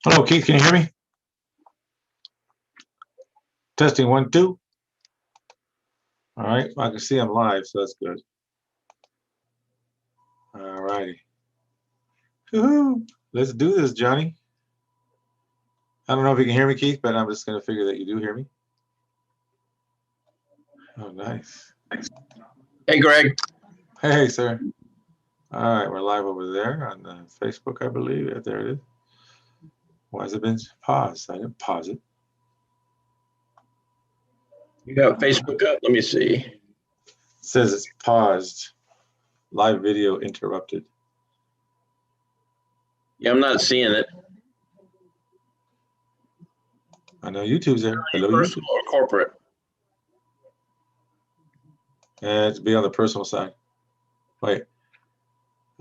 Hello, Keith. Can you hear me? Testing 1, 2. All right. I can see I'm live, so that's good. All righty. Let's do this, Johnny. I don't know if you can hear me, Keith, but I'm just going to figure that you do hear me. Oh, nice. Hey, Greg. Hey, sir. All right. We're live over there on Facebook, I believe. Yeah, there it is. Why has it been paused? I didn't pause it. You got Facebook up? Let me see. It says it's paused. Live video interrupted. Yeah, I'm not seeing it. I know YouTube's there. Hello, Personal YouTube. or corporate? And it's be on the personal side. Wait.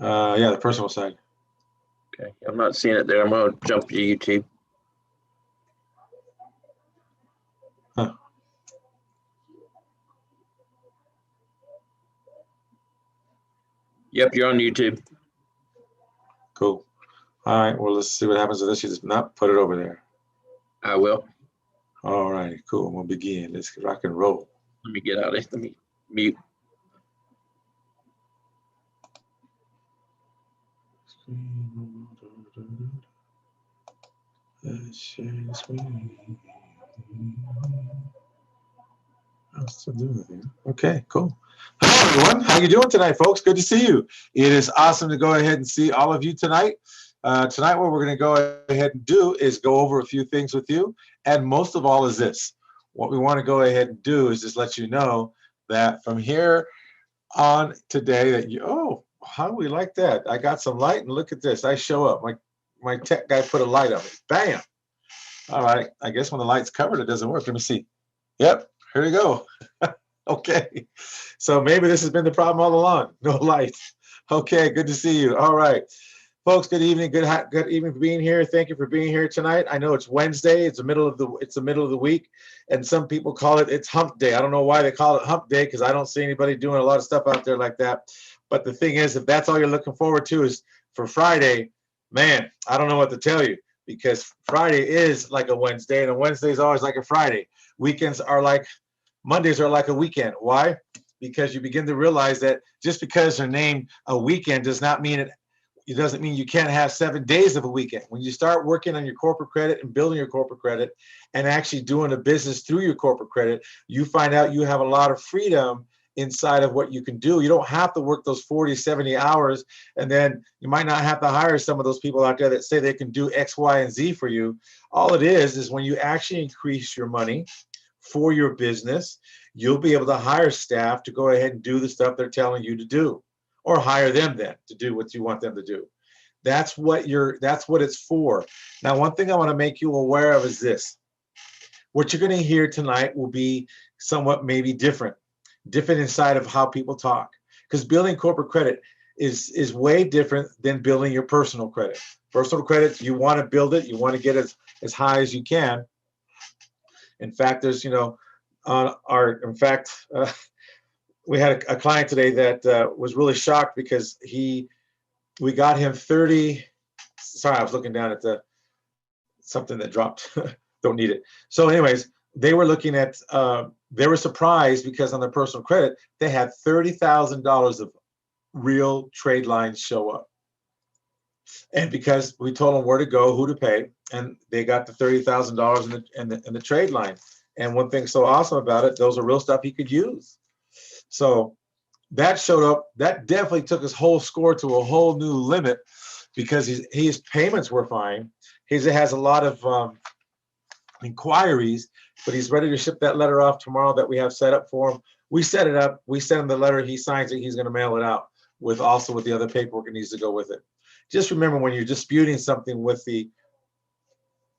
Yeah, the personal side. Okay, I'm not seeing it there. I'm going to jump to YouTube. Huh. Yep, you're on YouTube. Cool. All right. Well, let's see what happens with this. You just not put it over there. I will. All right. Cool. We'll begin. Let's rock and roll. Let me get out of it. Let me mute. I'm still doing it. Okay, cool. Hello, everyone. How you doing tonight, folks? Good to see you. It is awesome to go ahead and see all of you tonight. Tonight, what we're going to go ahead and do is go over a few things with you. And most of all is this. What we want to go ahead and do is just let you know that from here on today that you, oh, how do we like that? I got some light and look at this. I show up. My tech guy put a light on me. Bam. All right. I guess when the light's covered, it doesn't work. Let me see. Yep. Here we go. Okay. So maybe this has been the problem all along. No lights. Okay. Good to see you. All right. Folks, good evening. Good evening for being here. Thank you for being here tonight. I know it's Wednesday. It's the middle of the week, and some people call it's hump day. I don't know why they call it hump day because I don't see anybody doing a lot of stuff out there like that. But the thing is, if that's all you're looking forward to is for Friday, man, I don't know what to tell you because Friday is like a Wednesday, and a Wednesday is always like a Friday. Weekends are like Mondays are like a weekend. Why? Because you begin to realize that just because they're named a weekend does not mean it doesn't mean you can't have 7 days of a weekend. When you start working on your corporate credit and building your corporate credit and actually doing a business through your corporate credit, you find out you have a lot of freedom inside of what you can do. You don't have to work those 40, 70 hours, and then you might not have to hire some of those people out there that say they can do X, Y, and Z for you. All it is when you actually increase your money for your business, you'll be able to hire staff to go ahead and do the stuff they're telling you to do. Or hire them then to do what you want them to do. That's what it's for. Now, one thing I want to make you aware of is this. What you're going to hear tonight will be somewhat maybe different inside of how people talk. Because building corporate credit is way different than building your personal credit. Personal credit, you want to build it, you want to get as high as you can. In fact, there's, we had a client today that was really shocked because we got him 30. Sorry, I was looking down at something that dropped. Don't need it. So anyways, they were looking at, they were surprised because on their personal credit, they had $30,000 of real trade lines show up. And because we told them where to go, who to pay, and they got the $30,000 in the trade line. And one thing so awesome about it, those are real stuff he could use. So that showed up. That definitely took his whole score to a whole new limit because his payments were fine. He has a lot of inquiries, but he's ready to ship that letter off tomorrow that we have set up for him. We set it up. We send him the letter. He signs it. He's going to mail it out with the other paperwork that needs to go with it. Just remember when you're disputing something with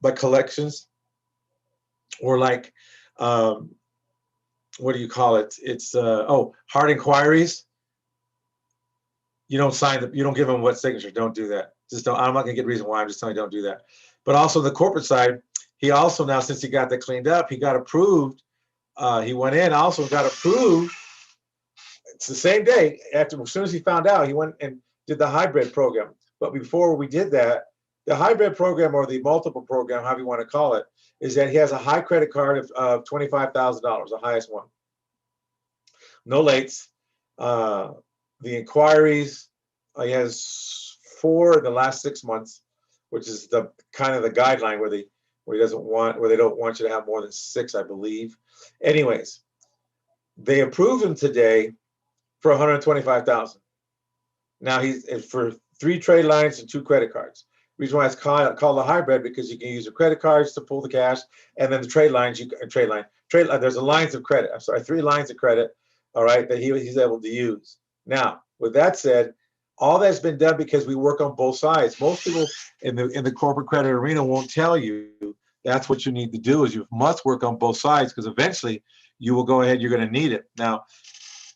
like collections or like, what do you call it? It's hard inquiries. You don't you don't give them what signature. Don't do that. Just don't. I'm not gonna get a reason why. I'm just telling you don't do that. But also the corporate side, he also now, since he got that cleaned up, he got approved. He went in, also got approved. It's the same day as soon as he found out, he went and did the hybrid program. But before we did that, The hybrid program or the multiple program, however you want to call it, is that he has a high credit card of $25,000, the highest one. No lates. The inquiries, he has 4 in the last 6 months, which is the kind of the guideline where they don't want you to have more than 6, I believe. Anyways, they approved him today for $125,000. Now he's for 3 trade lines and 2 credit cards. The reason why it's called a hybrid because you can use your credit cards to pull the cash, and then the trade lines there's a lines of credit. I'm sorry, 3 lines of credit. All right, that he's able to use. Now, with that said, all that's been done because we work on both sides. Most people in the corporate credit arena won't tell you that's what you need to do is you must work on both sides because eventually you will go ahead, you're going to need it. Now,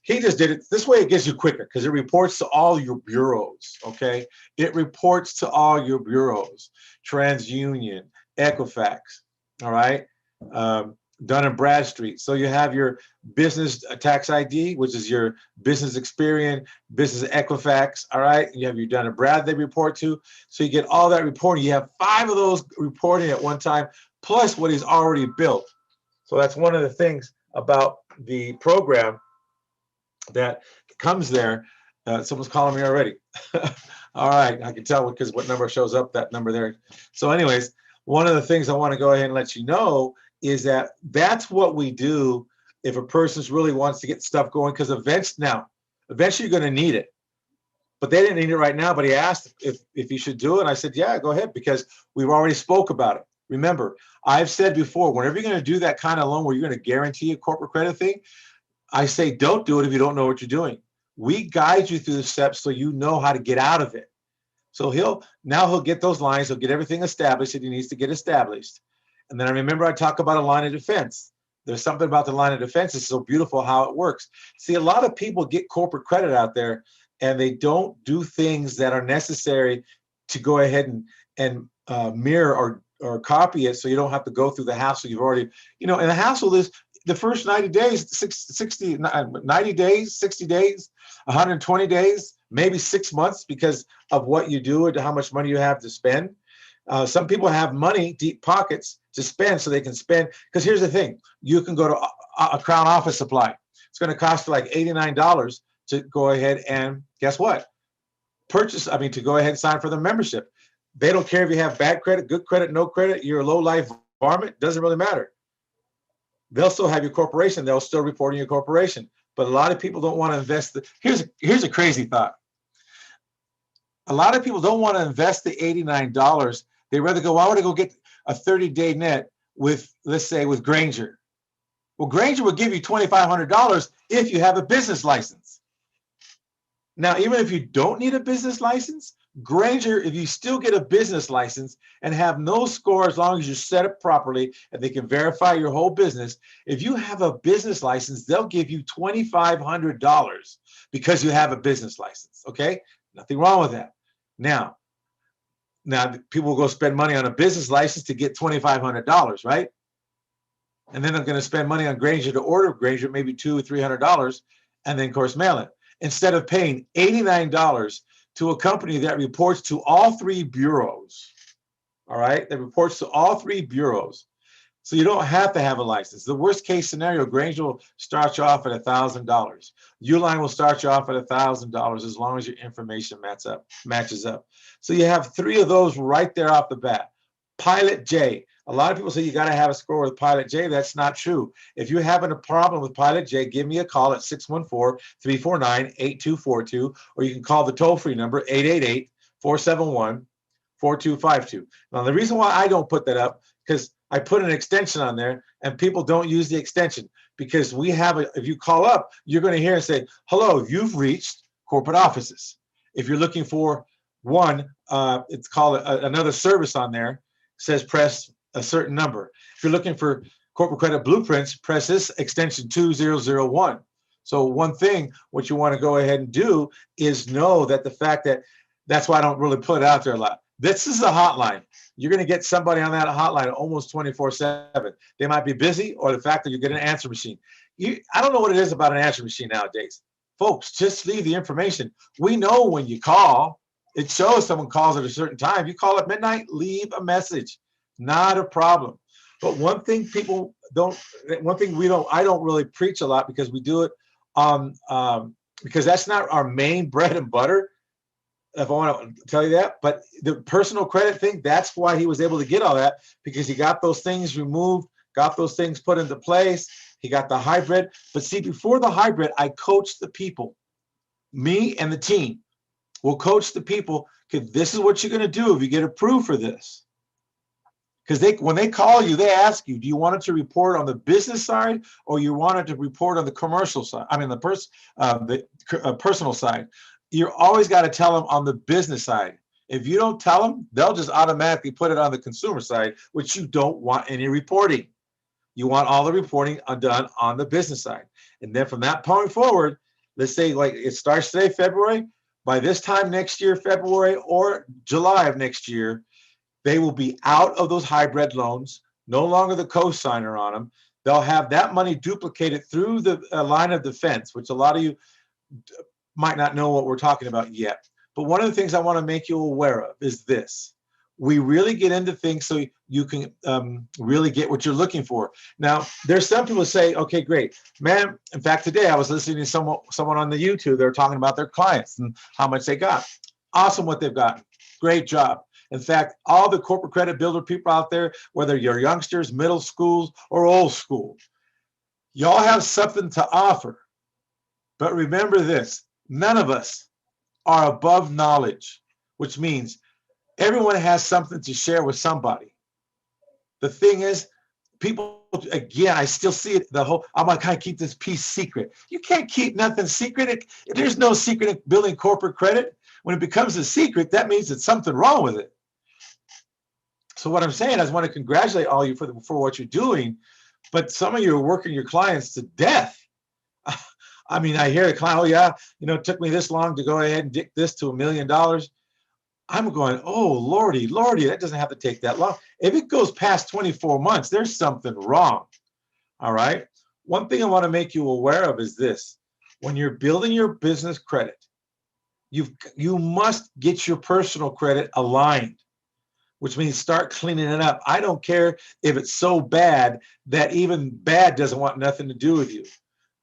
he just did it this way. It gets you quicker because it reports to all your bureaus. Okay, it reports to all your bureaus: TransUnion, Equifax. All right, Dun & Bradstreet. So you have your business tax ID, which is your business Experian, business Equifax. All right, you have your Dun & Brad they report to. So you get all that reporting. You have 5 of those reporting at one time, plus what he's already built. So that's one of the things about the program that comes there. Someone's calling me already. All right, I can tell because what number shows up, that number there. So anyways, one of the things I want to go ahead and let you know is that that's what we do if a person really wants to get stuff going, because eventually you're going to need it. But they didn't need it right now, but he asked if he should do it. And I said, yeah, go ahead, because we've already spoke about it. Remember, I've said before, whenever you're going to do that kind of loan where you're going to guarantee a corporate credit thing, I say don't do it if you don't know what you're doing. We guide you through the steps so you know how to get out of it. So he'll get those lines, he'll get everything established that he needs to get established. And then I remember I talk about a line of defense. There's something about the line of defense. It's so beautiful how it works. See, a lot of people get corporate credit out there and they don't do things that are necessary to go ahead and mirror or copy it so you don't have to go through the hassle you've already, and the hassle is the first 90 days, 90 days, 60 days, 120 days, maybe 6 months because of what you do and how much money you have to spend. Some people have money, deep pockets to spend so they can spend. Because here's the thing, you can go to a Crown Office Supply. It's going to cost you like $89 to go ahead and guess what? To go ahead and sign for the membership. They don't care if you have bad credit, good credit, no credit, you're a low life varmint, doesn't really matter. They'll still have your corporation. They'll still report on your corporation. But a lot of people don't want to invest. Here's a crazy thought. A lot of people don't want to invest the $89. They rather go, why would I go get a 30-day net with, let's say, with Granger? Well, Granger will give you $2,500 if you have a business license. Now, even if you don't need a business license, Granger, if you still get a business license and have no score as long as you set it properly and they can verify your whole business, if you have a business license, they'll give you $2,500 because you have a business license, okay? Nothing wrong with that. Now people will go spend money on a business license to get $2,500, right? And then they're going to spend money on Granger to order Granger, maybe $200 or $300, and then, of course, mail it. Instead of paying $89 to a company that reports to all 3 bureaus, all right? That reports to all 3 bureaus. So you don't have to have a license. The worst case scenario, Granger will start you off at $1,000. Uline will start you off at $1,000 as long as your information matches up. So you have 3 of those right there off the bat. Pilot J. A lot of people say you got to have a score with Pilot J. That's not true. If you're having a problem with Pilot J, give me a call at 614-349-8242, or you can call the toll-free number 888-471-4252. Now, the reason why I don't put that up, because I put an extension on there and people don't use the extension because if you call up, you're going to hear and say, hello, you've reached corporate offices. If you're looking for one, it's called another service on there, says press a certain number. If you're looking for corporate credit blueprints, press this extension 2001. So one thing, what you want to go ahead and do is know that the fact that's why I don't really put it out there a lot. This is a hotline. You're going to get somebody on that hotline almost 24/7. They might be busy, or the fact that you get an answer machine. I don't know what it is about an answer machine nowadays. Folks, just leave the information. We know when you call. It shows someone calls at a certain time. You call at midnight, leave a message. Not a problem. But one thing people don't, one thing we don't, I don't really preach a lot because we do it on, because that's not our main bread and butter, if I want to tell you that. But the personal credit thing, that's why he was able to get all that, because he got those things removed, got those things put into place. He got the hybrid. But see, before the hybrid, I coached the people. Me and the team will coach the people, because this is what you're going to do if you get approved for this. Because when they call you, they ask you, do you want it to report on the business side, or you want it to report on the commercial side? I mean, the personal side. You always got to tell them on the business side. If you don't tell them, they'll just automatically put it on the consumer side, which you don't want any reporting. You want all the reporting done on the business side. And then from that point forward, let's say like it starts today, February, by this time next year, February or July of next year, they will be out of those hybrid loans, no longer the co-signer on them. They'll have that money duplicated through the line of defense, which a lot of you might not know what we're talking about yet. But one of the things I want to make you aware of is this. We really get into things so you can really get what you're looking for. Now, there's some people say, okay, great. Man, in fact, today I was listening to someone on the YouTube. They're talking about their clients and how much they got. Awesome what they've got. Great job. In fact, all the corporate credit builder people out there, whether you're youngsters, middle schools, or old school, y'all have something to offer. But remember this, none of us are above knowledge, which means everyone has something to share with somebody. The thing is, people, again, I still see it, I'm like, can I keep this piece secret? You can't keep nothing secret. There's no secret in building corporate credit. When it becomes a secret, that means there's something wrong with it. So what I'm saying, I just want to congratulate all you for what you're doing, but some of you are working your clients to death. I mean, I hear the client, oh yeah, it took me this long to go ahead and dig this to $1 million. I'm going, oh, Lordy, that doesn't have to take that long. If it goes past 24 months, there's something wrong. All right. One thing I want to make you aware of is this. When you're building your business credit, you must get your personal credit aligned, which means start cleaning it up. I don't care if it's so bad that even bad doesn't want nothing to do with you.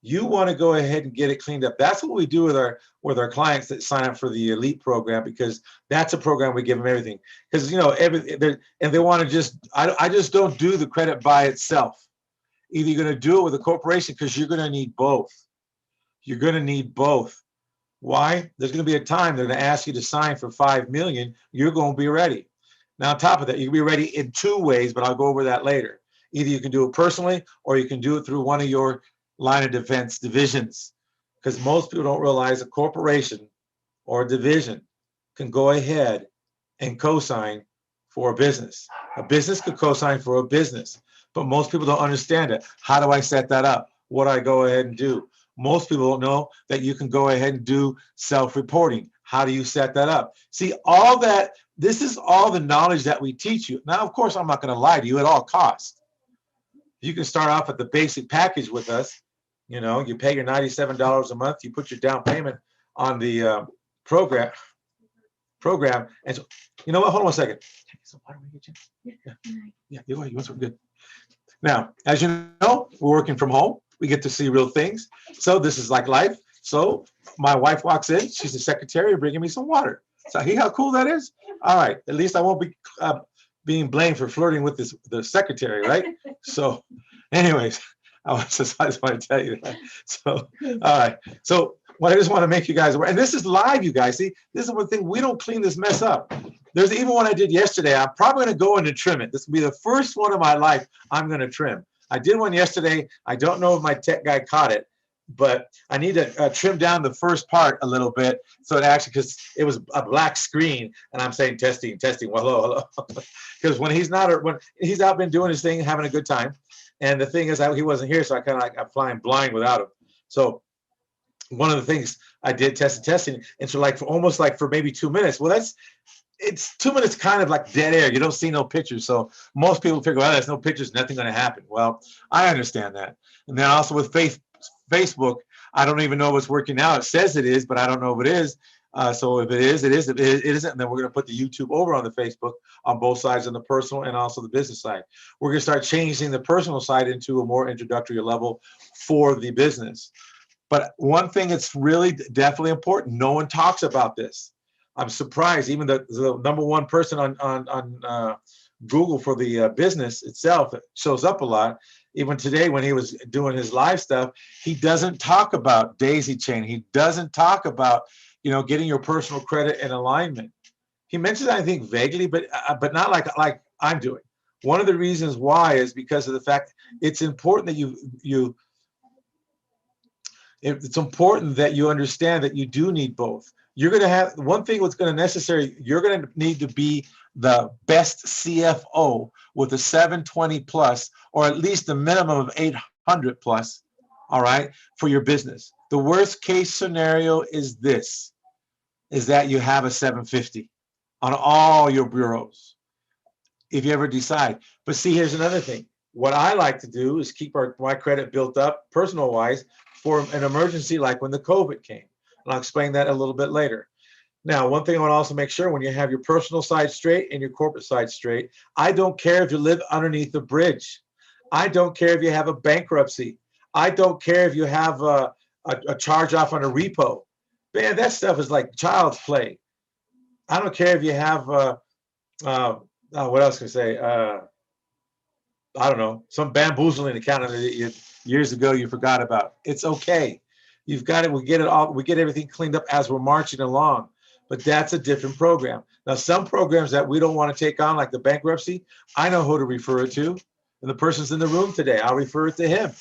You want to go ahead and get it cleaned up. That's what we do with our clients that sign up for the elite program, because that's a program we give them everything. Because and they want to just, I just don't do the credit by itself. Either you're going to do it with a corporation, because you're going to need both. You're going to need both. Why? There's going to be a time they're going to ask you to sign for $5 million. You're going to be ready. Now, on top of that, you can be ready in two ways, but I'll go over that later. Either you can do it personally, or you can do it through one of your line of defense divisions, because most people don't realize a corporation or a division can go ahead and co-sign for a business. A business could co-sign for a business, but most people don't understand it. How do I set that up? What do I go ahead and do? Most people don't know that you can go ahead and do self-reporting. How do you set that up? See, all that, this is all the knowledge that we teach you. Now, of course, I'm not going to lie to you at all costs. You can start off at the basic package with us. You pay your $97 a month. You put your down payment on the program. And so, you know what? Hold on a second. Some water, yeah, you want some good. Now, as you know, we're working from home. We get to see real things. So this is like life. So my wife walks in. She's the secretary bringing me some water. So see how cool that is? All right. At least I won't be being blamed for flirting with the secretary, right? So anyways, I just want to tell you that. So, all right. So what I just want to make you guys aware, and this is live, you guys. See, this is one thing, we don't clean this mess up. There's even one I did yesterday. I'm probably going to go in and trim it. This will be the first one of my life I'm going to trim. I did one yesterday. I don't know if my tech guy caught it, but I need to trim down the first part a little bit. So it actually, because it was a black screen, and I'm saying testing, well, hello. Because when he's out been doing his thing, having a good time. And the thing is, he wasn't here, so I kind of I'm flying blind without him. So one of the things I did testing, and so almost for maybe 2 minutes. Well, it's 2 minutes kind of like dead air. You don't see no pictures. So most people figure, well, there's no pictures, nothing going to happen. Well, I understand that. And then also with Facebook, I don't even know if it's working now. It says it is, but I don't know if it is. So if it is, it is. If it isn't, then we're going to put the YouTube over on the Facebook on both sides, on the personal and also the business side. We're going to start changing the personal side into a more introductory level for the business. But one thing that's really definitely important, no one talks about this. I'm surprised, even the number one person on Google for the business itself, it shows up a lot. Even today when he was doing his live stuff, he doesn't talk about daisy chain. He doesn't talk about, getting your personal credit in alignment. He mentions, I think, vaguely, but not like I'm doing. One of the reasons why is because of the fact it's important that it's important that you understand that you do need both. You're going to have one thing what's going to necessary, you're going to need to be the best CFO with a 720 plus, or at least a minimum of 800 plus, all right, for your business. The worst case scenario is this, is that you have a 750 on all your bureaus, if you ever decide. But see, here's another thing. What I like to do is keep my credit built up personal wise for an emergency like when the COVID came. And I'll explain that a little bit later. Now, one thing I want to also make sure, when you have your personal side straight and your corporate side straight, I don't care if you live underneath the bridge. I don't care if you have a bankruptcy. I don't care if you have a charge off on a repo. Man, that stuff is like child's play. I don't care if you have, what else can I say? I don't know, some bamboozling account that years ago you forgot about. It's okay. You've got it. We get it all. We get everything cleaned up as we're marching along. But that's a different program. Now, some programs that we don't want to take on, like the bankruptcy, I know who to refer it to. And the person's in the room today. I'll refer it to him.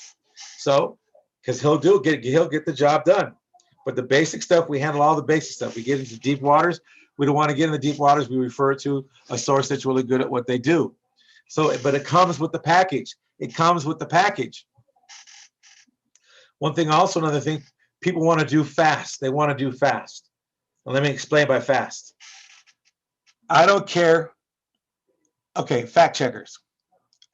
So, because he'll get the job done. But the basic stuff, we handle all the basic stuff. We get into deep waters. We don't want to get in the deep waters. We refer it to a source that's really good at what they do. So, but it comes with the package. It comes with the package. One thing also, another thing, people want to do fast. They want to do fast. Well, let me explain by fast. I don't care. Okay, fact checkers.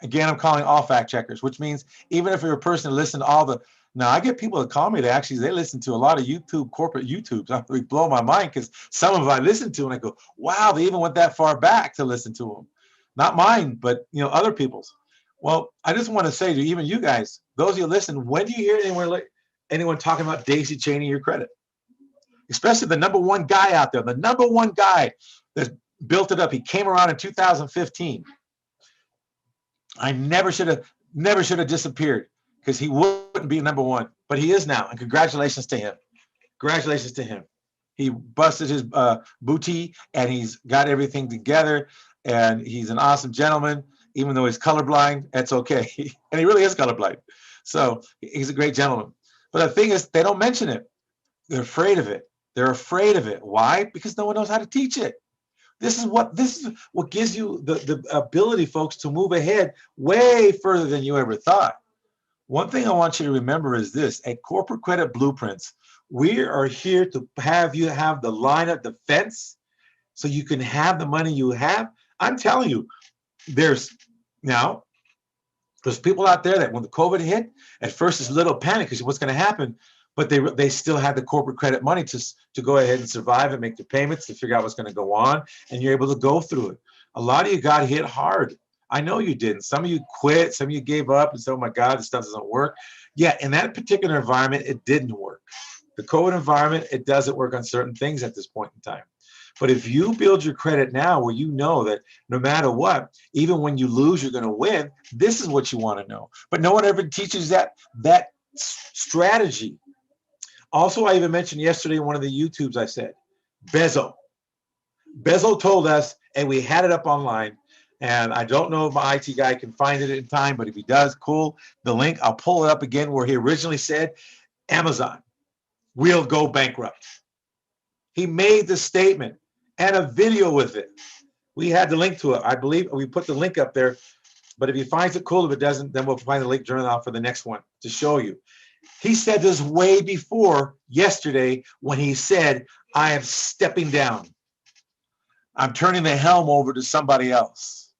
Again, I'm calling all fact checkers, which means even if you're a person that listens to all the, now I get people that call me that actually, they listen to a lot of YouTube, corporate YouTubes. I really blow my mind because some of them I listen to and I go, wow, they even went that far back to listen to them. Not mine, but other people's. Well, I just want to say to even you guys, those of you listen, when do you hear anyone talking about daisy chaining your credit? Especially the number one guy out there, the number one guy that built it up. He came around in 2015. I never should have disappeared because he wouldn't be number one, but he is now. And congratulations to him. Congratulations to him. He busted his booty and he's got everything together. And he's an awesome gentleman, even though he's colorblind. That's okay. And he really is colorblind. So he's a great gentleman. But the thing is, they don't mention it. They're afraid of it. They're afraid of it. Why? Because no one knows how to teach it. This is what gives you the ability, folks, to move ahead way further than you ever thought. One thing I want you to remember is this: at Corporate Credit Blueprints, we are here to have you have the line of defense so you can have the money you have. I'm telling you, there's people out there that when the COVID hit, at first it's a little panic because what's going to happen, but they still had the corporate credit money to go ahead and survive and make the payments to figure out what's going to go on, and you're able to go through it. A lot of you got hit hard. I know you didn't. Some of you quit. Some of you gave up and said, oh my God, this stuff doesn't work. Yeah, in that particular environment, it didn't work. The COVID environment, it doesn't work on certain things at this point in time. But if you build your credit now where you know that no matter what, even when you lose, you're going to win, this is what you want to know. But no one ever teaches that strategy. Also, I even mentioned yesterday in one of the YouTubes, I said, Bezo. Bezo told us, and we had it up online, and I don't know if my IT guy can find it in time, but if he does, cool. The link, I'll pull it up again where he originally said, Amazon will go bankrupt. He made the statement and a video with it. We had the link to it. I believe we put the link up there, but if he finds it, cool. If it doesn't, then we'll find the link during out for the next one to show you. He said this way before yesterday when he said, I am stepping down. I'm turning the helm over to somebody else.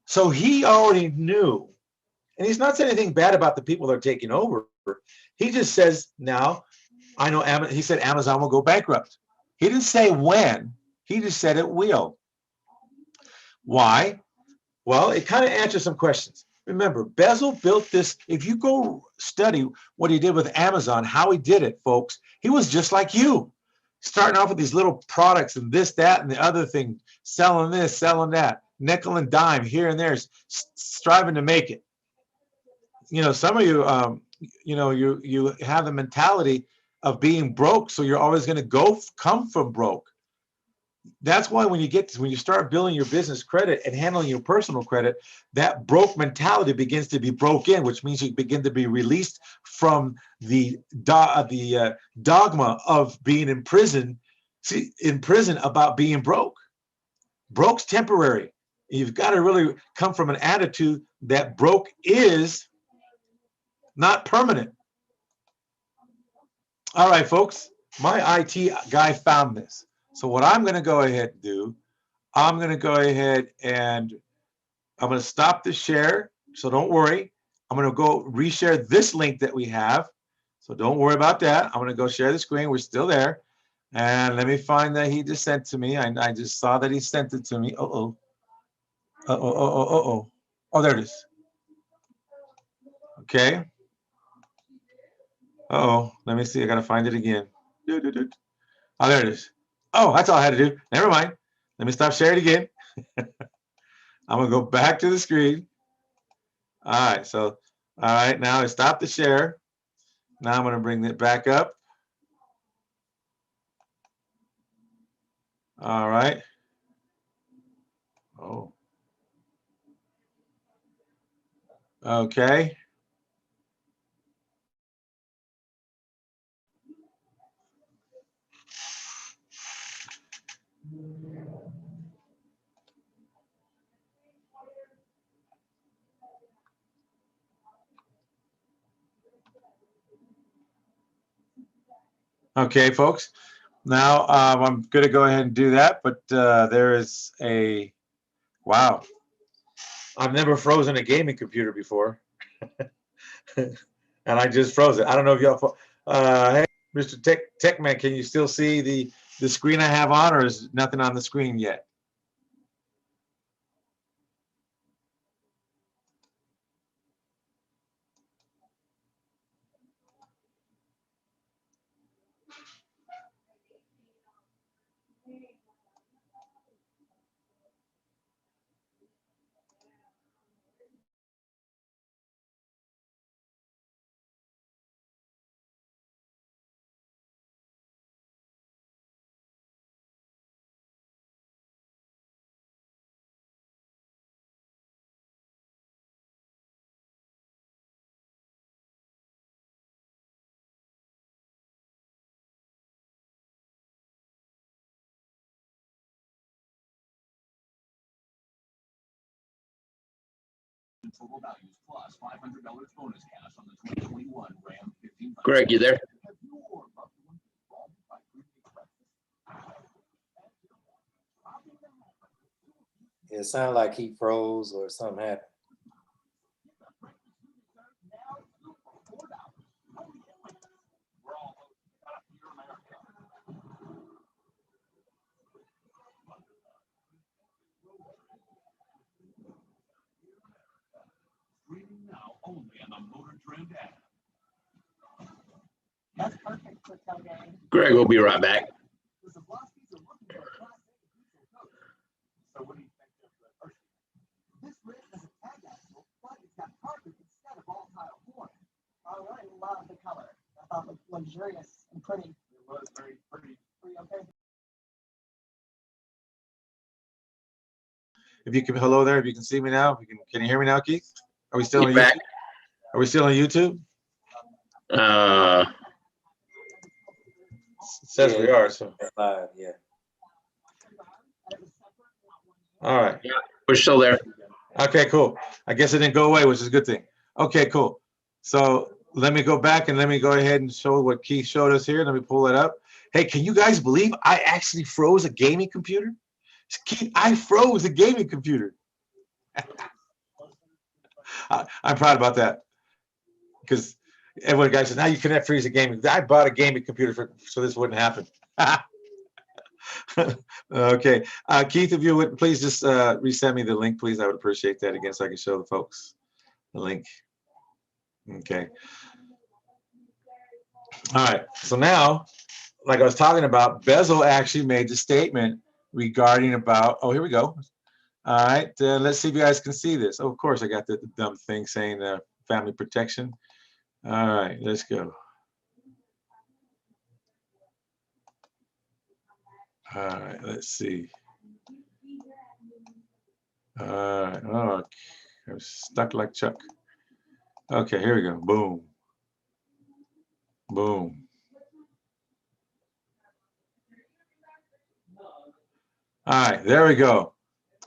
So he already knew, and he's not saying anything bad about the people that are taking over. He just says, now, I know, he said Amazon will go bankrupt. He didn't say when, he just said it will. Why? Well, it kind of answers some questions. Remember, Bezel built this. If you go study what he did with Amazon, how he did it, folks, he was just like you, starting off with these little products and this, that, and the other thing, selling this, selling that, nickel and dime here and there, striving to make it. You know, some of you, you know, you have the mentality of being broke, so you're always going to come from broke. That's why when you start building your business credit and handling your personal credit, that broke mentality begins to be broken, which means you begin to be released from the dogma of being in prison. See, in prison about being broke. Broke's temporary. You've got to really come from an attitude that broke is not permanent. All right, folks, my IT guy found this. So what I'm going to go ahead and do, I'm going to go ahead and I'm going to stop the share. So don't worry. I'm going to go reshare this link that we have. So don't worry about that. I'm going to go share the screen. We're still there. And let me find that he just sent to me. I just saw that he sent it to me. Uh-oh. Uh-oh, uh-oh, uh-oh. Oh, there it is. Okay. Uh-oh. Let me see. I got to find it again. Oh, there it is. Oh, that's all I had to do. Never mind. Let me stop sharing again. I'm going to go back to the screen. All right. So, all right. Now I stop the share. Now I'm going to bring it back up. All right. Oh. Okay. Okay, folks. Now I'm going to go ahead and do that, but there is a, wow. I've never frozen a gaming computer before. And I just froze it. I don't know if y'all, hey, Mr. Techman, can you still see the screen I have on, or is nothing on the screen yet? Total values plus $500 bonus cash on the 2021 Ram 1500. Greg, you there? It sounded like he froze or something happened. Only on the Motor Trend app. That's perfect for tailgating. Greg will be right back. So what do you think of the first? This rig has a tag axle, but it's got carpet instead of all tile flooring. I really love the color. I thought it looked luxurious and pretty. It was very pretty. Pretty okay. If you can, hello there. If you can see me now, if you can you hear me now, Keith? Are we still on You're back. YouTube? Are we still on YouTube? It says we are. So Live, yeah. all right. We're still there. Okay, cool. I guess it didn't go away, which is a good thing. Okay, cool. So let me go back and let me go ahead and show what Keith showed us here. Let me pull it up. Hey, can you guys believe I actually froze a gaming computer? Keith, I froze a gaming computer. I'm proud about that because everyone guys says now you cannot freeze a gaming. I bought a gaming computer so this wouldn't happen. Okay. Keith, if you would please just resend me the link, please. I would appreciate that again so I can show the folks the link. Okay. All right. So now, like I was talking about, Bezel actually made the statement regarding about, oh, here we go. All right. Let's see if you guys can see this. Oh, of course, I got the dumb thing saying family protection. All right. Let's go. All right. Let's see. All right. Oh, I'm stuck like Chuck. Okay. Here we go. Boom. Boom. All right, there we go.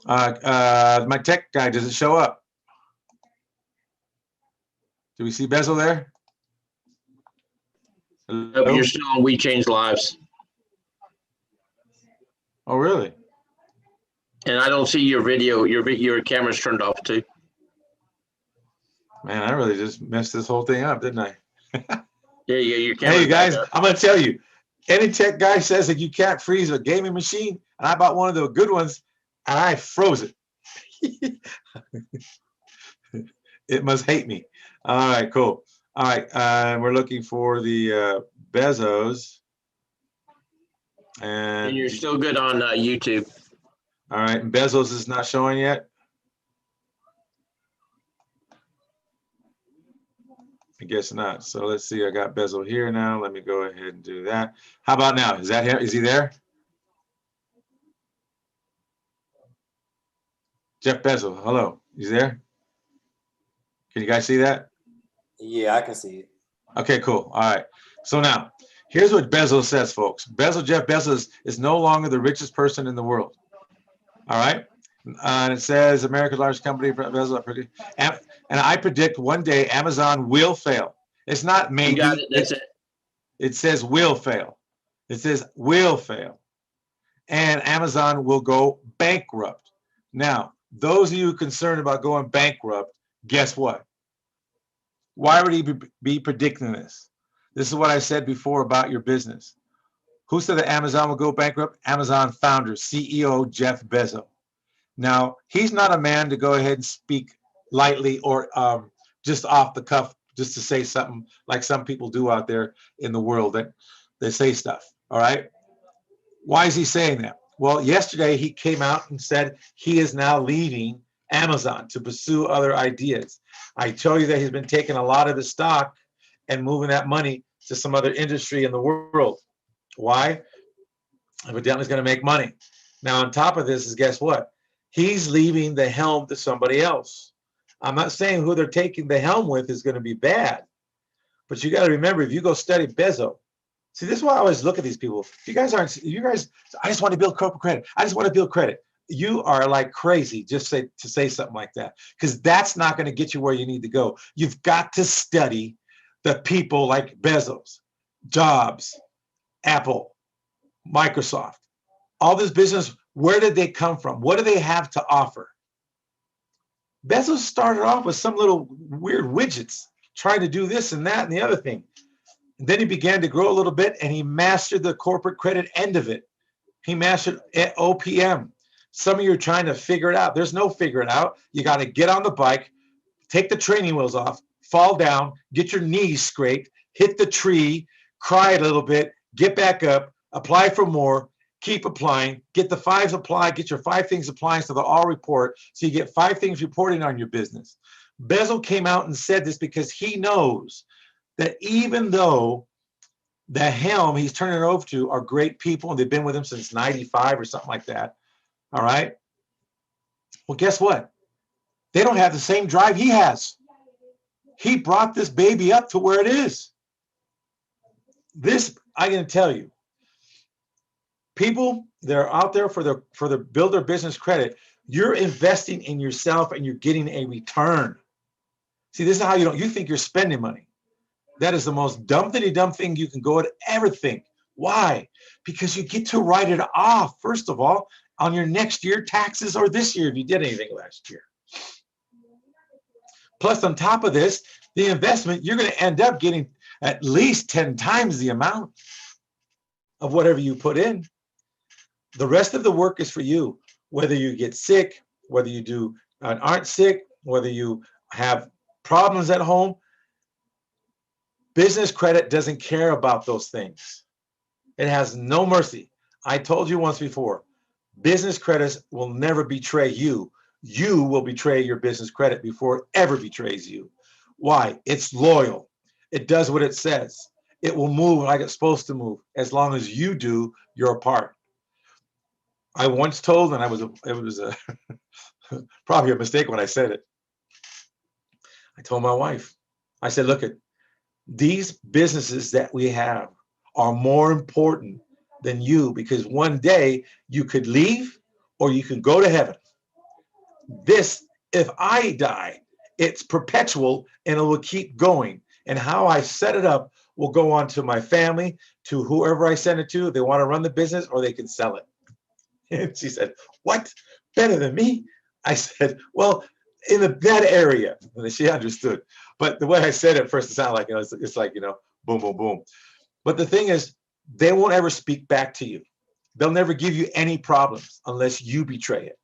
My tech guy, does it show up? Do we see Bezel there? Nope, you're still on We Change Lives. Oh, really? And I don't see your video. Your camera's turned off too. Man, I really just messed this whole thing up, didn't I? Yeah, your camera. Hey, guys, I'm going to tell you, any tech guy says that you can't freeze a gaming machine, and I bought one of the good ones, and I froze it. It must hate me. All right, cool. All right, we're looking for the Bezos. And you're still good on YouTube. All right, and Bezos is not showing yet. I guess not. So let's see. I got Bezel here now. Let me go ahead and do that. How about now? Is that him? Is he there? Jeff Bezel. Hello. He's there? Can you guys see that? Yeah, I can see it. Okay, cool. All right. So now, here's what Bezel says, folks. Jeff Bezos is no longer the richest person in the world. All right. And it says America's largest company, Bezel, and I predict one day Amazon will fail. It's not maybe. You got it. That's it. It says will fail. It says will fail. And Amazon will go bankrupt. Now, those of you concerned about going bankrupt, guess what? Why would he be predicting this? This is what I said before about your business. Who said that Amazon will go bankrupt? Amazon founder, CEO Jeff Bezos. Now, he's not a man to go ahead and speak lightly or just off the cuff, just to say something like some people do out there in the world that they say stuff. All right. Why is he saying that? Well, yesterday he came out and said he is now leaving Amazon to pursue other ideas. I told you that he's been taking a lot of his stock and moving that money to some other industry in the world. Why? Evidently, he's going to make money. Now, on top of this is, guess what? He's leaving the helm to somebody else. I'm not saying who they're taking the helm with is going to be bad, but you got to remember, if you go study Bezos, see, this is why I always look at these people. If you guys, I just want to build corporate credit. I just want to build credit. You are like crazy just to say something like that, because that's not going to get you where you need to go. You've got to study the people like Bezos, Jobs, Apple, Microsoft, all this business. Where did they come from? What do they have to offer? Bezos started off with some little weird widgets, trying to do this and that and the other thing. And then he began to grow a little bit, and he mastered the corporate credit end of it. He mastered OPM. Some of you are trying to figure it out. There's no figure it out. You got to get on the bike, take the training wheels off, fall down, get your knees scraped, hit the tree, cry a little bit, get back up, apply for more, keep applying, get the 5s applied, get your 5 things applying so they'll all report. So you get 5 things reporting on your business. Bezel came out and said this because he knows that even though the helm he's turning it over to are great people and they've been with him since 95 or something like that, all right? Well, guess what? They don't have the same drive he has. He brought this baby up to where it is. This, I can tell you, people that are out there for the build their business credit, you're investing in yourself and you're getting a return. See, this is how you think you're spending money. That is the most dumb thing you can go and ever think. Why? Because you get to write it off, first of all, on your next year taxes or this year if you did anything last year. Plus, on top of this, the investment, you're going to end up getting at least 10 times the amount of whatever you put in. The rest of the work is for you. Whether you get sick, whether you aren't sick, whether you have problems at home, business credit doesn't care about those things. It has no mercy. I told you once before, business credits will never betray you. You will betray your business credit before it ever betrays you. Why? It's loyal. It does what it says. It will move like it's supposed to move as long as you do your part. I once told, and it was probably a mistake when I said it. I told my wife, I said, look at these businesses that we have are more important than you, because one day you could leave or you can go to heaven. This, if I die, it's perpetual and it will keep going. And how I set it up will go on to my family, to whoever I send it to. If they want to run the business, or they can sell it. And she said, what? Better than me? I said, well, in that area. And she understood. But the way I said it first, it sounded like, it's like, boom, boom, boom. But the thing is, they won't ever speak back to you. They'll never give you any problems unless you betray it.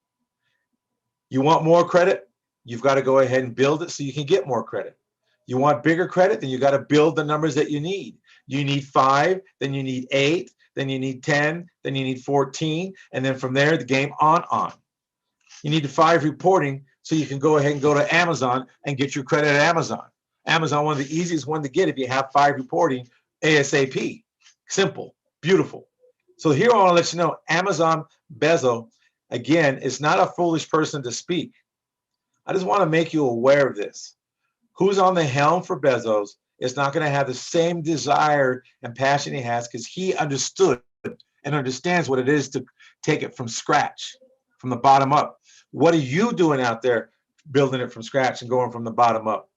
You want more credit? You've got to go ahead and build it so you can get more credit. You want bigger credit? Then you got to build the numbers that you need. You need 5, then you need 8, then you need 10, then you need 14, and then from there, the game on. You need the 5 reporting so you can go ahead and go to Amazon and get your credit at Amazon. Amazon, one of the easiest one to get if you have 5 reporting ASAP. Simple, beautiful. So here I want to let you know, Amazon Bezo, again, is not a foolish person to speak. I just want to make you aware of this. Who's on the helm for Bezos is not going to have the same desire and passion he has, because he understood and understands what it is to take it from scratch, from the bottom up. What are you doing out there building it from scratch and going from the bottom up?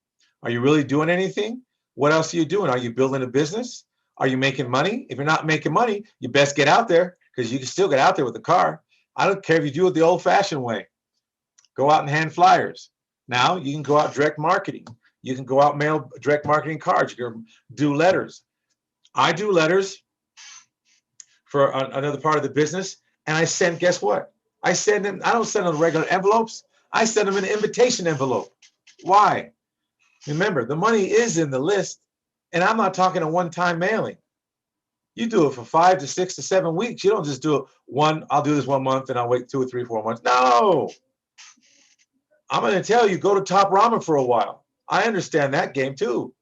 Are you really doing anything? What else are you doing? Are you building a business? Are you making money? If you're not making money, you best get out there, because you can still get out there with the car. I don't care if you do it the old-fashioned way. Go out and hand flyers. Now you can go out direct marketing. You can go out mail direct marketing cards. You can do letters. I do letters for another part of the business, and I send, guess what? I send them, I don't send them regular envelopes. I send them an invitation envelope. Why? Remember, the money is in the list, and I'm not talking a one-time mailing. You do it for 5 to 6 to 7 weeks. You don't just do it I'll do this 1 month and I'll wait 2 or 3, 4 months. No. I'm going to tell you, go to Top Ramen for a while. I understand that game too.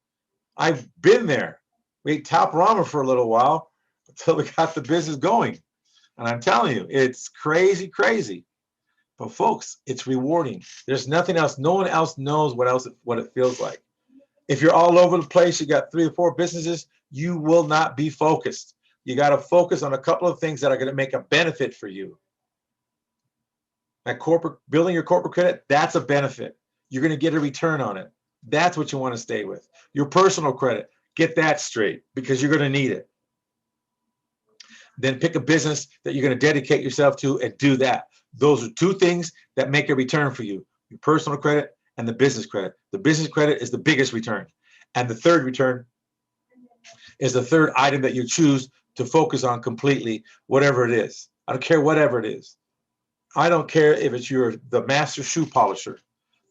I've been there. We ate Top Ramen for a little while until we got the business going. And I'm telling you, it's crazy, crazy. But folks, it's rewarding. There's nothing else. No one else knows what it feels like. If you're all over the place, you got 3 or 4 businesses, you will not be focused. You got to focus on a couple of things that are going to make a benefit for you. That building your corporate credit, that's a benefit. You're going to get a return on it. That's what you want to stay with. Your personal credit, get that straight, because you're going to need it. Then pick a business that you're going to dedicate yourself to and do that. Those are 2 things that make a return for you: your personal credit and the business credit. The business credit is the biggest return. And the third return is the third item that you choose to focus on completely, whatever it is. I don't care whatever it is. I don't care if it's the master shoe polisher.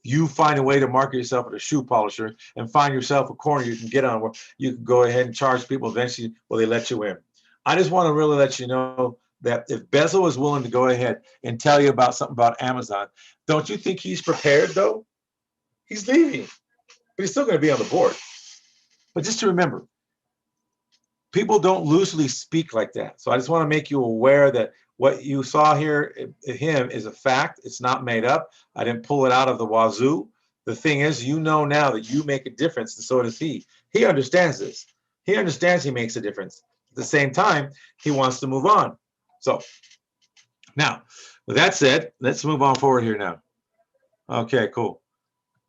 You find a way to market yourself as a shoe polisher and find yourself a corner you can get on where you can go ahead and charge people. Eventually, will they let you in? I just want to really let you know that if Bezo is willing to go ahead and tell you about something about Amazon, don't you think he's prepared though? He's leaving, but he's still going to be on the board. But just to remember, people don't loosely speak like that. So I just want to make you aware that what you saw here in him is a fact. It's not made up. I didn't pull it out of the wazoo. The thing is, you know now that you make a difference, and so does he. He understands this. He understands he makes a difference. At the same time, he wants to move on. So now, with that said, let's move on forward here now. Okay, cool.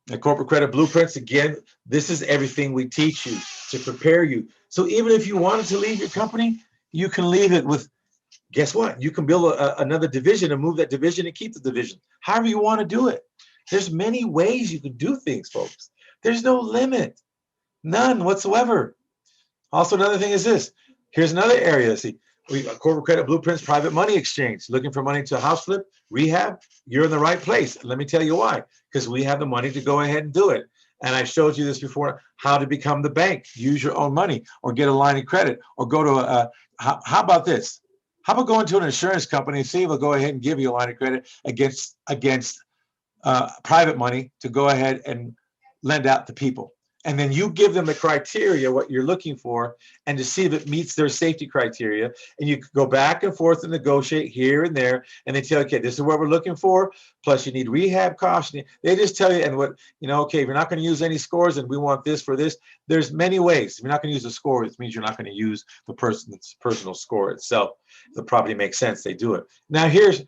The corporate credit blueprints, again, this is everything we teach you to prepare you. So even if you wanted to leave your company, you can leave it with, guess what? You can build another division and move that division and keep the division. However you want to do it. There's many ways you can do things, folks. There's no limit. None whatsoever. Also, another thing is this. Here's another area. See, Corporate credit blueprints, private money exchange. Looking for money to house flip, rehab, you're in the right place. Let me tell you why. Because we have the money to go ahead and do it. And I showed you this before, how to become the bank. Use your own money or get a line of credit or go to how about this? How about going to an insurance company and see if they'll go ahead and give you a line of credit against private money to go ahead and lend out to people. And then you give them the criteria, what you're looking for, and to see if it meets their safety criteria. And you go back and forth and negotiate here and there. And they tell you, okay, this is what we're looking for. Plus you need rehab costs. They just tell you, and what, okay, if you're not going to use any scores and we want this for this, there's many ways. If you're not going to use a score, it means you're not going to use the person's personal score itself. The property makes sense, they do it. Now here's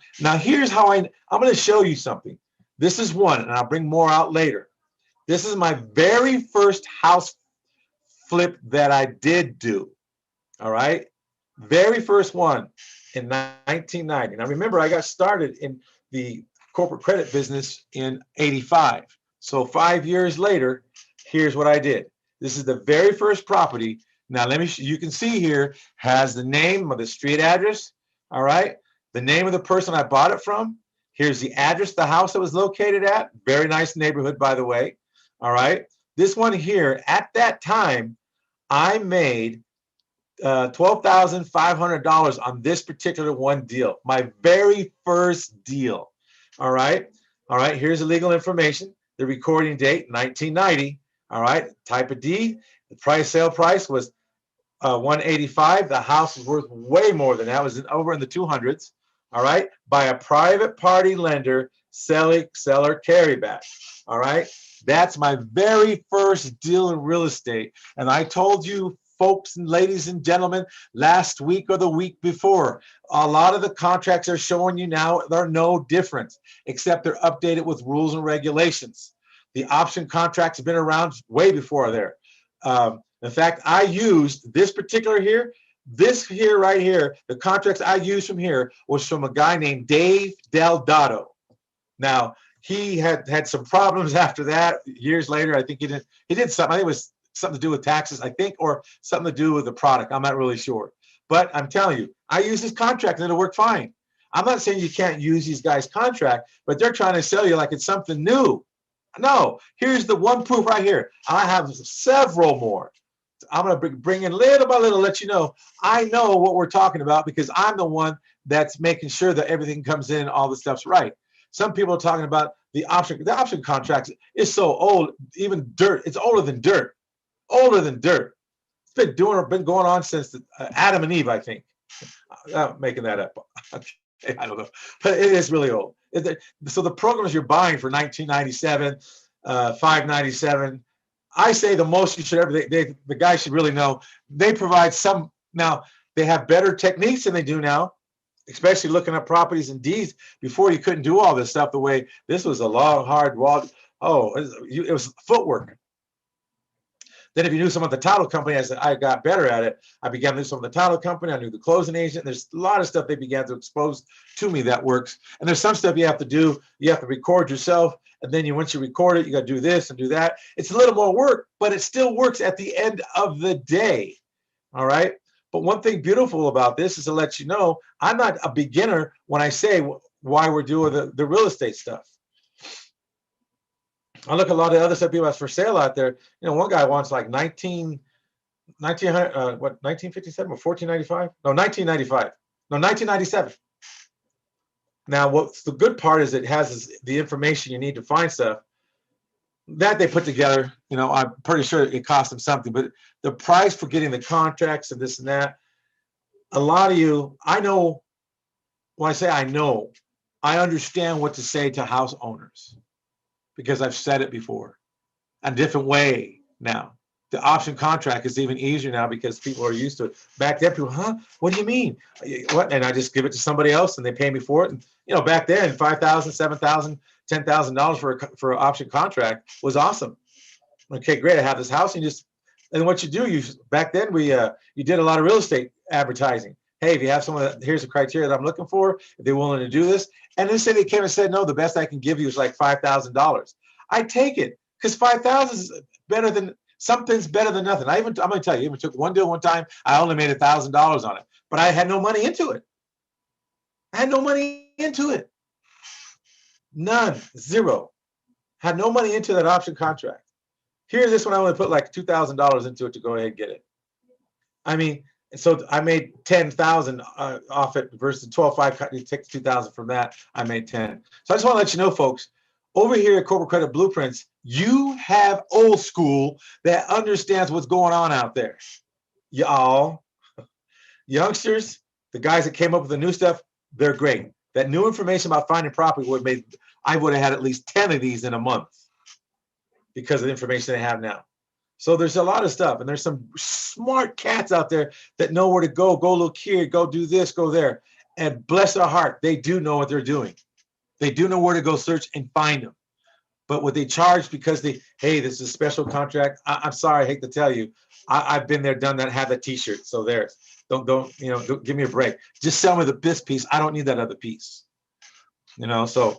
how I'm going to show you something. This is one, and I'll bring more out later. This is my very first house flip that I did do. All right. Very first one in 1990. Now remember, I got started in the corporate credit business in 85. So 5 years later, here's what I did. This is the very first property. Now you can see here has the name of the street address. All right. The name of the person I bought it from. Here's the address, the house it was located at. Very nice neighborhood, by the way. All right. This one here, at that time, I made $12,500 on this particular one deal. My very first deal. All right. All right. Here's the legal information. The recording date, 1990. All right. Type of deed. The sale price was $185. The house was worth way more than that. It was over in the 200s. All right. By a private party lender, seller carryback. All right. That's my very first deal in real estate. And I told you, folks and ladies and gentlemen, last week or the week before, a lot of the contracts they're showing you now are no different, except they're updated with rules and regulations. The option contracts have been around way before there. In fact, I used this particular here, right here, the contracts I used from here was from a guy named Dave Delgado. Now, he had some problems after that. Years later, I think he did something. I think it was something to do with taxes, I think, or something to do with the product. I'm not really sure. But I'm telling you, I used his contract and it worked fine. I'm not saying you can't use these guys' contract, but they're trying to sell you like it's something new. No, here's the one proof right here. I have several more. I'm going to bring in little by little, let you know. I know what we're talking about because I'm the one that's making sure that everything comes in, all the stuff's right. Some people are talking about the option. The option contract is so old, even dirt. It's older than dirt. Older than dirt. It's been going on since Adam and Eve, I think. I'm making that up. I don't know, but it is really old. So the programs you're buying for 1997, 597. I say the most you should ever. The guy should really know. They provide some now. They have better techniques than they do now. Especially looking at properties and deeds. Before you couldn't do all this stuff the way this was a long, hard walk. Oh, it was footwork. Then if you knew some of the title company, I got better at it. I began to know some of the title company. I knew the closing agent. There's a lot of stuff they began to expose to me that works. And there's some stuff you have to do. You have to record yourself. And then once you record it, you got to do this and do that. It's a little more work, but it still works at the end of the day. All right. But one thing beautiful about this is to let you know, I'm not a beginner when I say why we're doing the real estate stuff. I look at a lot of other stuff people have for sale out there. One guy wants like 1957 or 1495? No, 1995. No, 1997. Now, what's the good part is it has the information you need to find stuff that they put together. I'm pretty sure it cost them something, but the price for getting the contracts and this and that, a lot of you, I know, when I say I know, I understand what to say to house owners because I've said it before a different way now. The option contract is even easier now because people are used to it. Back then, people, what do you mean? What? And I just give it to somebody else and they pay me for it. And back then, $5,000, $7,000, $10,000 for an option contract was awesome. Okay, great. I have this house, and what you do, back then you did a lot of real estate advertising. Hey, if you have someone, here's the criteria that I'm looking for. If they're willing to do this, and then say they came and said, no, the best I can give you is like $5,000. I take it because $5,000 is better than. Something's better than nothing. I'm going to tell you, I even took one deal one time. I only made $1,000 on it. but I had no money into it. I had no money into it. None, zero. Had no money into that option contract. Here's this one, I only put like $2,000 into it to go ahead and get it. I mean, so I made 10,000 off it versus 12.5. You take the 2,000 from that, I made 10. So I just want to let you know, folks, over here at Corporate Credit Blueprints, you have old school that understands what's going on out there. Y'all, youngsters, the guys that came up with the new stuff, they're great. That new information about finding property would have made, I would have had at least 10 of these in a month because of the information they have now. So there's a lot of stuff, and there's some smart cats out there that know where to go look here, go do this, go there. And bless their heart, they do know what they're doing. They do know where to go search and find them. But what they charge because hey, this is a special contract. I'm sorry, I hate to tell you. I've been there, done that, have that t-shirt. So there's, don't give me a break. Just sell me this piece. I don't need that other piece. So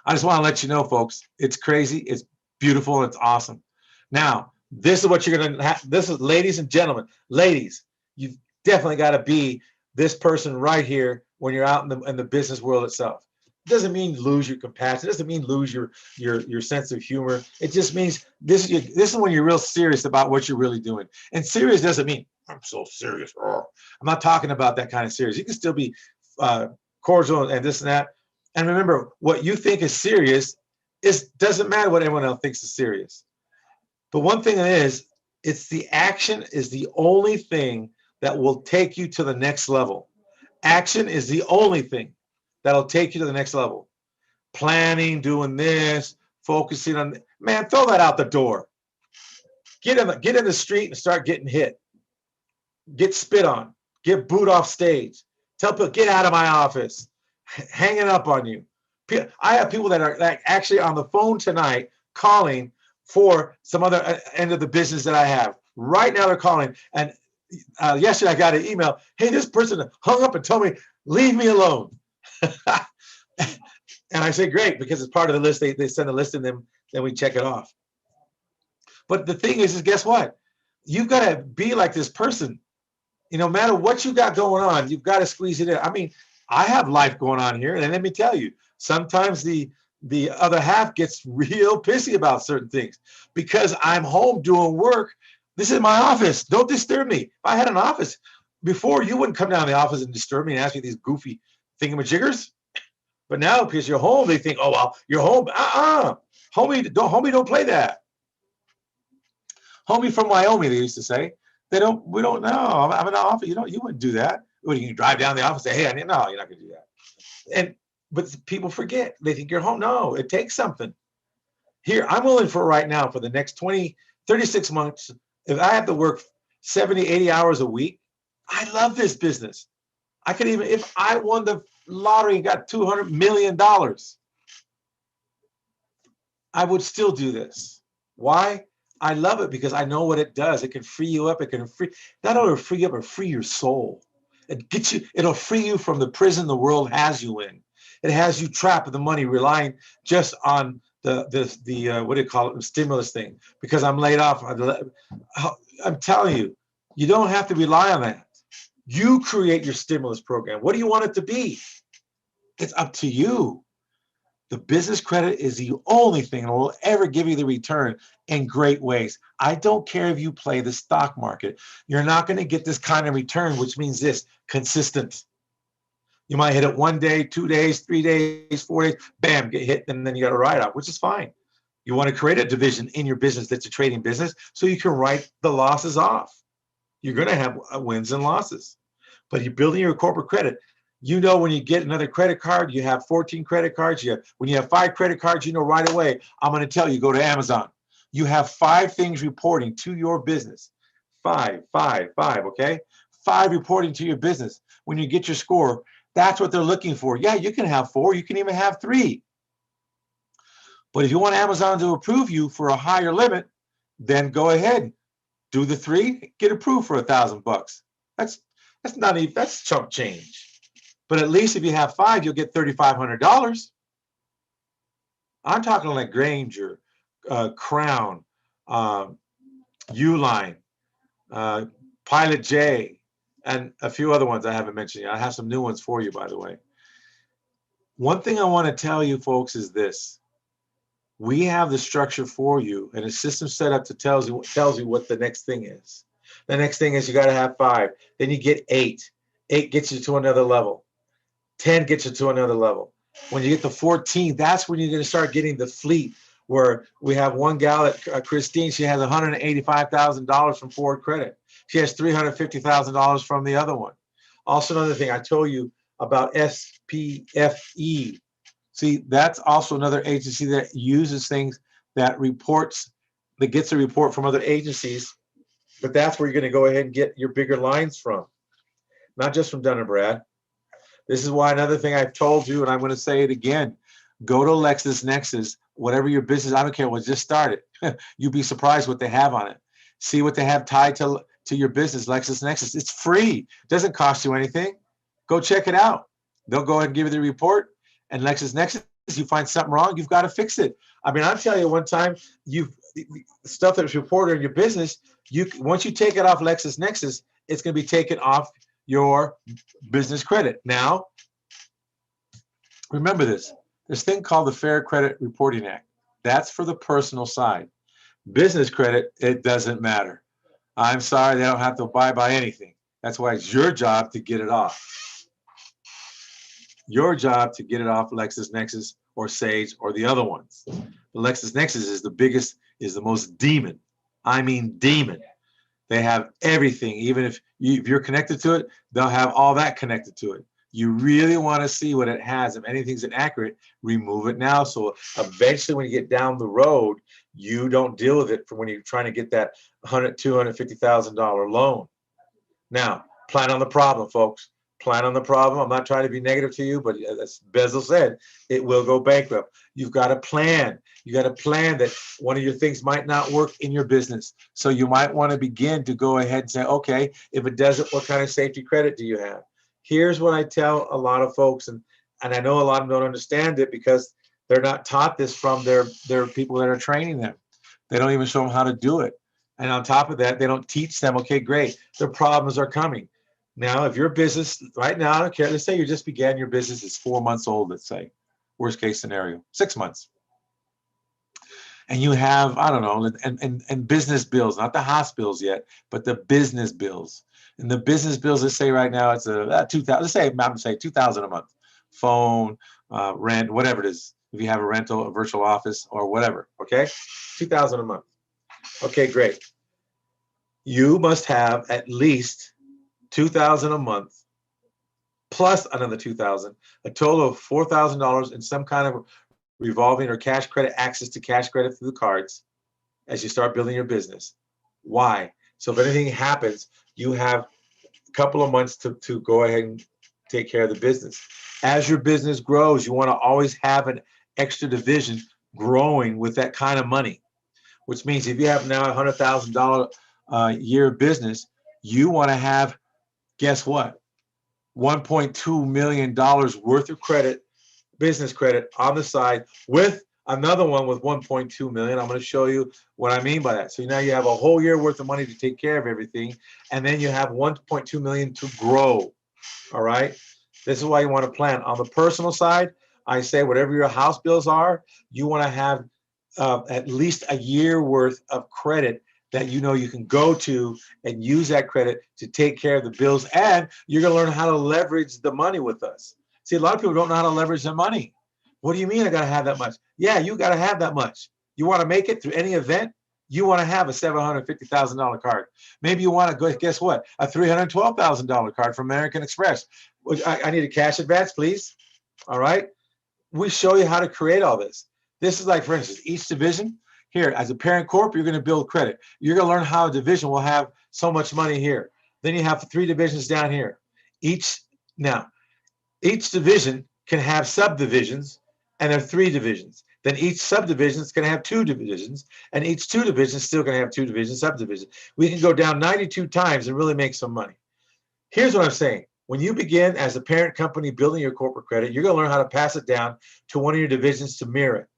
I just want to let you know, folks, it's crazy, it's beautiful, it's awesome. Now, this is what you're going to have. This is, ladies and gentlemen, ladies, you've definitely got to be this person right here when you're out in the business world itself. It doesn't mean lose your compassion. It doesn't mean lose your sense of humor. It just means this is when you're real serious about what you're really doing. And serious doesn't mean I'm so serious. I'm not talking about that kind of serious. You can still be cordial and this and that. And remember, what you think is serious doesn't matter what everyone else thinks is serious. But one thing is, it's the action is the only thing that will take you to the next level. Action is the only thing that'll take you to the next level. Planning, doing this, focusing on, man, throw that out the door. Get in the street and start getting hit. Get spit on. Get booed off stage. Tell people, get out of my office. Hanging up on you. I have people that are actually on the phone tonight calling for some other end of the business that I have. Right now they're calling. And yesterday I got an email. Hey, this person hung up and told me, leave me alone. And I say, great, because it's part of the list. They send a list and then we check it off. But the thing is guess what? You've got to be like this person. No matter what you got going on, you've got to squeeze it in. I mean, I have life going on here. And let me tell you, sometimes the other half gets real pissy about certain things because I'm home doing work. This is my office. Don't disturb me. If I had an office before, you wouldn't come down to the office and disturb me and ask me these goofy thingamajiggers. But now because you're home, they think, oh, well, you're home. Homie, don't play that. Homie from Wyoming, they used to say. We don't know. I'm in the office. You wouldn't do that. When you drive down the office and say, hey, no, you're not gonna do that. But people forget. They think you're home. No, it takes something. Here, I'm willing for right now for the next 36 months, if I have to work 70, 80 hours a week, I love this business. I could even, if I won the lottery and got $200 million, I would still do this. Why? I love it because I know what it does. It can free you up. It can not only free you up, but free your soul. It'll free you from the prison the world has you in. It has you trapped with the money, relying just on the what do you call it, the stimulus thing. Because I'm laid off. I'm telling you, you don't have to rely on that. You create your stimulus program. What do you want it to be? It's up to you. The business credit is the only thing that will ever give you the return in great ways. I don't care if you play the stock market. You're not going to get this kind of return, which means this, consistent. You might hit it 1 day, 2 days, 3 days, 4 days, bam, get hit, and then you got a write-off, which is fine. You want to create a division in your business that's a trading business so you can write the losses off. You're going to have wins and losses. But you're building your corporate credit. When you get another credit card, you have 14 credit cards. When you have 5 credit cards, right away, I'm going to tell you, go to Amazon. You have 5 things reporting to your business. 5, okay? 5 reporting to your business. When you get your score, that's what they're looking for. Yeah, you can have 4. You can even have 3. But if you want Amazon to approve you for a higher limit, then go ahead. Do the 3, get approved for $1,000. That's chump change. But at least if you have 5, you'll get $3,500. I'm talking like Granger, Crown, Uline, Pilot J, and a few other ones I haven't mentioned yet. I have some new ones for you, by the way. One thing I want to tell you folks is this. We have the structure for you and a system set up to tells you what the next thing is. The next thing is you got to have 5. Then you get 8. 8 gets you to another level. 10 gets you to another level. When you get to 14, that's when you're going to start getting the fleet, where we have one gal at Christine. She has $185,000 from Ford Credit. She has $350,000 from the other one. Also, another thing I told you about SPFE. See, that's also another agency that uses things that reports, that gets a report from other agencies, but that's where you're going to go ahead and get your bigger lines from, not just from Dun & Brad. This is why another thing I've told you, and I'm going to say it again, go to LexisNexis, whatever your business, I don't care what, just start it. You'd be surprised what they have on it. See what they have tied to your business, LexisNexis. It's free. It doesn't cost you anything. Go check it out. They'll go ahead and give you the report. And LexisNexis, you find something wrong, you've got to fix it. I mean, I'll tell you one time, stuff that's reported in your business, once you take it off LexisNexis, it's going to be taken off your business credit. Now, remember this thing called the Fair Credit Reporting Act. That's for the personal side. Business credit, it doesn't matter. I'm sorry, they don't have to abide by anything. That's why it's your job to get it off. Your job to get it off LexisNexis or Sage or the other ones. The LexisNexis is the biggest, is the most demon. I mean demon. They have everything. Even if you're connected to it, they'll have all that connected to it. You really want to see what it has. If anything's inaccurate, remove it now. So eventually when you get down the road, you don't deal with it for when you're trying to get that $250,000 loan. Now, plan on the problem, folks. Plan on the problem. I'm not trying to be negative to you, but as Bezel said, it will go bankrupt. You've got a plan. You got a plan that one of your things might not work in your business. So you might want to begin to go ahead and say, okay, if it doesn't, what kind of safety credit do you have? Here's what I tell a lot of folks, and I know a lot of them don't understand it because they're not taught this from their people that are training them. They don't even show them how to do it. And on top of that, they don't teach them, okay, great, their problems are coming. Now, if your business right now, I don't care, let's say you just began your business, it's 4 months old, let's say, worst case scenario, 6 months. And you have, I don't know, and business bills, not the hospitals yet, but the business bills. And the business bills, let's say right now, it's a 2,000, let's say, I'm say 2,000 a month, phone, rent, whatever it is. If you have a rental, a virtual office, or whatever, okay? 2,000 a month. Okay, great. You must have at least 2,000 a month plus another 2,000, a total of $4,000 in some kind of revolving or cash credit, access to cash credit through the cards as you start building your business. Why? So if anything happens, you have a couple of months to go ahead and take care of the business. As your business grows, you want to always have an extra division growing with that kind of money, which means if you have now a $100,000 year business, you want to have, guess what? $1.2 million worth of credit, business credit on the side with another one with 1.2 million. I'm going to show you what I mean by that. So now you have a whole year worth of money to take care of everything. And then you have 1.2 million to grow. All right. This is why you want to plan. On the personal side, I say whatever your house bills are, you want to have at least a year worth of credit that you know you can go to and use that credit to take care of the bills. And you're going to learn how to leverage the money with us. See, a lot of people don't know how to leverage their money. What do you mean I got to have that much? Yeah, you got to have that much. You want to make it through any event? You want to have a $750,000 card. Maybe you want to go, guess what? A $312,000 card from American Express. I need a cash advance, please. All right. We show you how to create all this. This is like, for instance, each division here as a parent corp, you're going to build credit. You're going to learn how a division will have so much money here. Then you have 3 divisions down here. Each division can have subdivisions, and there are 3 divisions. Then each subdivision is going to have 2 divisions, and each 2 divisions still going to have 2 divisions, subdivisions. We can go down 92 times and really make some money. Here's what I'm saying. When you begin as a parent company building your corporate credit, you're going to learn how to pass it down to one of your divisions to mirror it.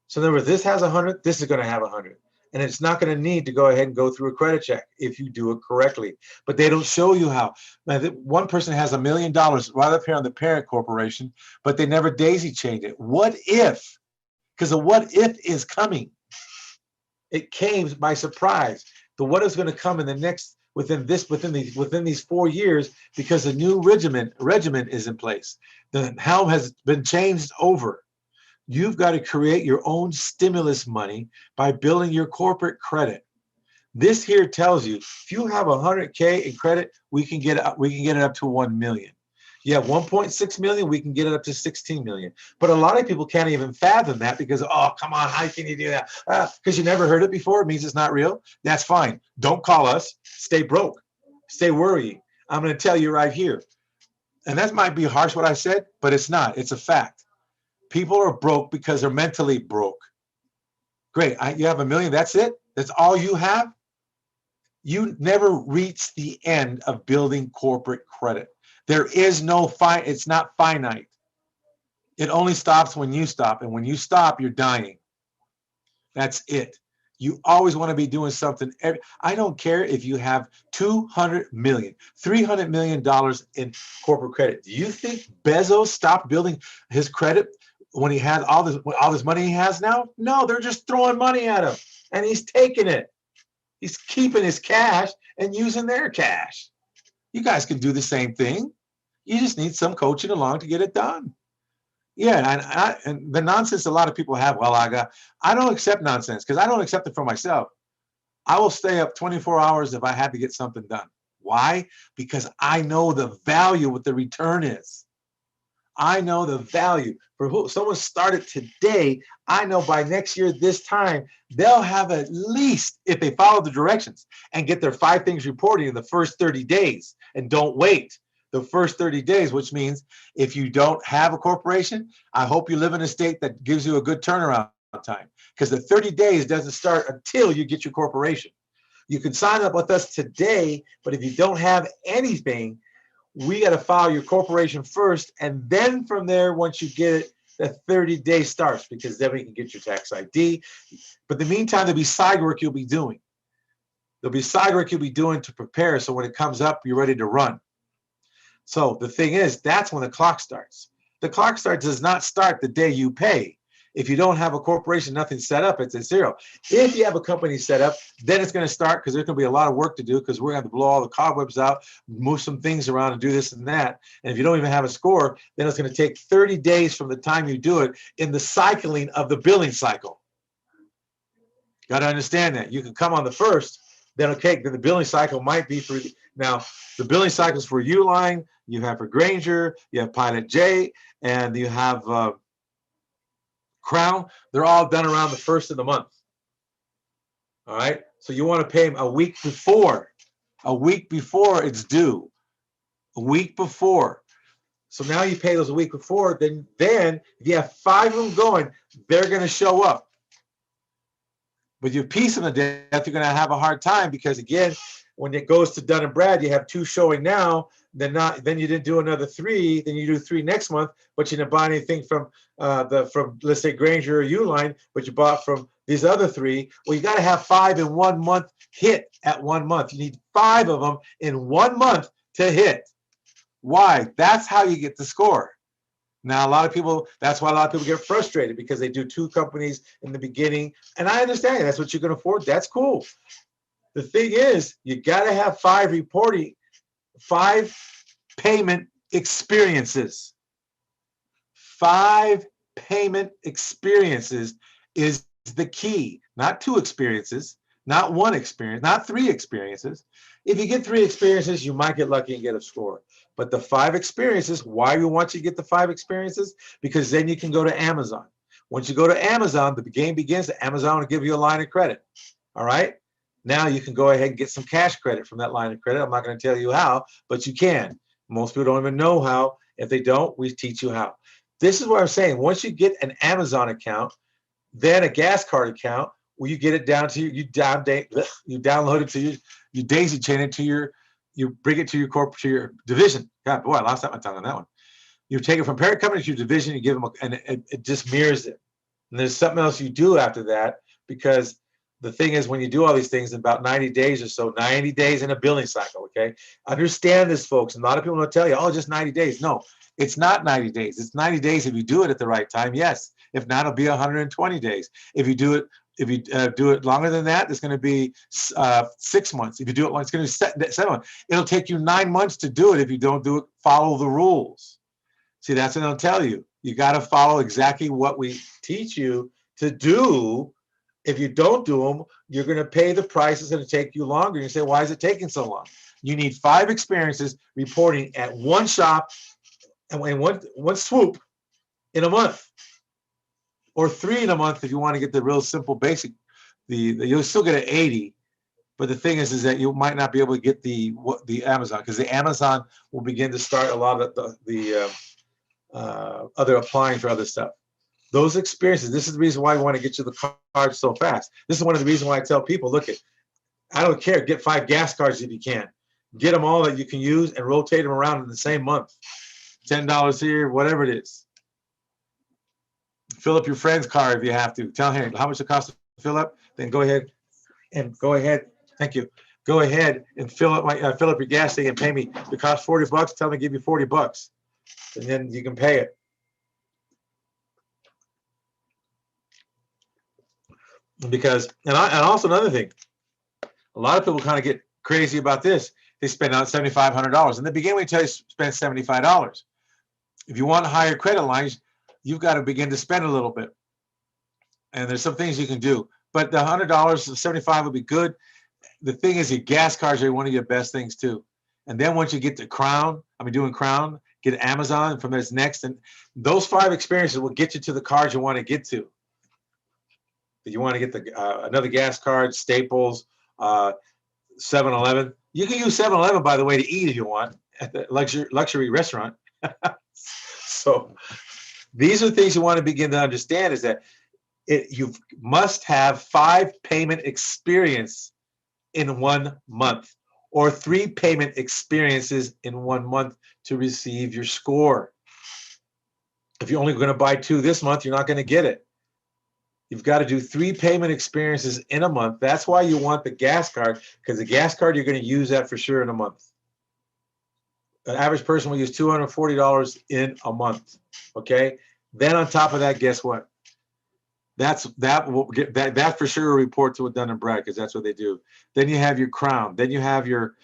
So in other words, this has 100, this is going to have 100. And it's not going to need to go ahead and go through a credit check if you do it correctly. But they don't show you how. Now, one person has $1 million right up here on the parent corporation, but they never daisy chained it. What if? Because the what if is coming. It came by surprise. The what is going to come in the next within these 4 years because the new regiment is in place. The helm has been changed over. You've got to create your own stimulus money by building your corporate credit. This here tells you if you have 100K in credit, we can get it up to 1 million. You have 1.6 million, we can get it up to 16 million. But a lot of people can't even fathom that because, oh, come on, how can you do that? Because you never heard it before, it means it's not real. That's fine. Don't call us. Stay broke. Stay worrying. I'm going to tell you right here. And that might be harsh what I said, but it's not. It's a fact. People are broke because they're mentally broke. Great. You have 1 million. That's it? That's all you have? You never reach the end of building corporate credit. There is no it's not finite. It only stops when you stop. And when you stop, you're dying. That's it. You always want to be doing something. I don't care if you have 200 million, $300 million in corporate credit. Do you think Bezos stopped building his credit when he had all this money he has now? No, they're just throwing money at him and he's taking it. He's keeping his cash and using their cash. You guys can do the same thing. You just need some coaching along to get it done. Yeah, and the nonsense a lot of people have, well, I don't accept nonsense because I don't accept it for myself. I will stay up 24 hours if I had to get something done. Why? Because I know the value, what the return is. I know the value. For who someone started today, I know by next year, this time, they'll have at least, if they follow the directions and get their 5 things reporting in the first 30 days and don't wait the first 30 days, which means if you don't have a corporation, I hope you live in a state that gives you a good turnaround time because the 30 days doesn't start until you get your corporation. You can sign up with us today, but if you don't have anything, we got to file your corporation first. And then from there, once you get it, the 30-day starts because then we can get your tax ID. But in the meantime, there'll be side work you'll be doing. There'll be side work you'll be doing to prepare. So when it comes up, you're ready to run. So the thing is, that's when the clock starts. The clock does not start the day you pay. If you don't have a corporation, nothing set up, it's at zero. If you have a company set up, then it's going to start because there's going to be a lot of work to do because we're going to have to blow all the cobwebs out, move some things around and do this and that. And if you don't even have a score, then it's going to take 30 days from the time you do it in the cycling of the billing cycle. Got to understand that. You can come on the first, then okay, then the billing cycle might be for, now the billing cycles for Uline, you have for Granger, you have Pilot J, and you have Crown. They're all done around the first of the month. All right. So you want to pay them a week before it's due, a week before. So now you pay those a week before. Then if you have 5 of them going, they're going to show up. With your piece of the death, you're going to have a hard time because again, when it goes to Dun and Brad, you have 2 showing now. Then you didn't do another 3. Then you do 3 next month, but you didn't buy anything from let's say Granger or Uline, but you bought from these other 3. Well, you got to have 5 in 1 month hit at 1 month. You need 5 of them in 1 month to hit. Why? That's how you get the score. Now, that's why a lot of people get frustrated because they do 2 companies in the beginning. And I understand that's what you can afford. That's cool. The thing is, you got to have 5 reporting, 5 payment experiences. 5 payment experiences is the key. Not 2 experiences, not 1 experience, not 3 experiences. If you get 3 experiences, you might get lucky and get a score. But the 5 experiences, why we want you to get the 5 experiences? Because then you can go to Amazon. Once you go to Amazon, the game begins. Amazon will give you a line of credit. All right? Now you can go ahead and get some cash credit from that line of credit. I'm not going to tell you how, but you can. Most people don't even know how. If they don't, we teach you how. This is what I'm saying. Once you get an Amazon account, then a gas card account, where you get it down to you download it to you daisy chain it to you bring it to your division. God, boy, I lost my tongue on that one. You take it from parent company to your division, you give them, and it just mirrors it. And there's something else you do after that because the thing is, when you do all these things in about 90 days or so, 90 days in a billing cycle, okay? Understand this, folks. A lot of people will tell you, oh, just 90 days. No, it's not 90 days. It's 90 days if you do it at the right time, yes. If not, it'll be 120 days. If you do it longer than that, it's going to be 6 months. If you do it long, it's going to be 7 months. It'll take you 9 months to do it if you don't do it, follow the rules. See, that's what they'll tell you. You got to follow exactly what we teach you to do. If you don't do them, you're going to pay the price. It's going to take you longer. You say, why is it taking so long? You need 5 experiences reporting at one shop and in one swoop in a month, or 3 in a month if you want to get the real simple basic. You'll still get an 80, but the thing is that you might not be able to get the Amazon, because the Amazon will begin to start a lot of the other applying for other stuff. Those experiences, this is the reason why I want to get you the cards so fast. This is one of the reasons why I tell people, look, I don't care, get 5 gas cards if you can. Get them all that you can use and rotate them around in the same month. $10 here, whatever it is. Fill up your friend's car if you have to. Tell him how much it costs to fill up, then go ahead, thank you. Go ahead and fill up your gas tank and pay me. If it costs $40, tell me to give you $40. And then you can pay it. Because, and also another thing, a lot of people kind of get crazy about this. They spend out $7,500. In the beginning, we tell you spend $75. If you want higher credit lines, you've got to begin to spend a little bit. And there's some things you can do. But the $100, $75 would be good. The thing is, your gas cards are one of your best things too. And then once you get to Crown, doing Crown, get Amazon, and from there's next. And those 5 experiences will get you to the cards you want to get to. If you want to get another gas card, Staples, 7-Eleven. You can use 7-Eleven, by the way, to eat if you want at the luxury restaurant. So these are things you want to begin to understand, is that you must have 5 payment experience in 1 month, or 3 payment experiences in 1 month to receive your score. If you're only going to buy 2 this month, you're not going to get it. You've got to do 3 payment experiences in a month. That's why you want the gas card, because the gas card, you're going to use that for sure in a month. An average person will use $240 in a month. Okay. Then on top of that, guess what? That for sure will report to a Dun & Brad, because that's what they do. Then you have your Crown. Then you have your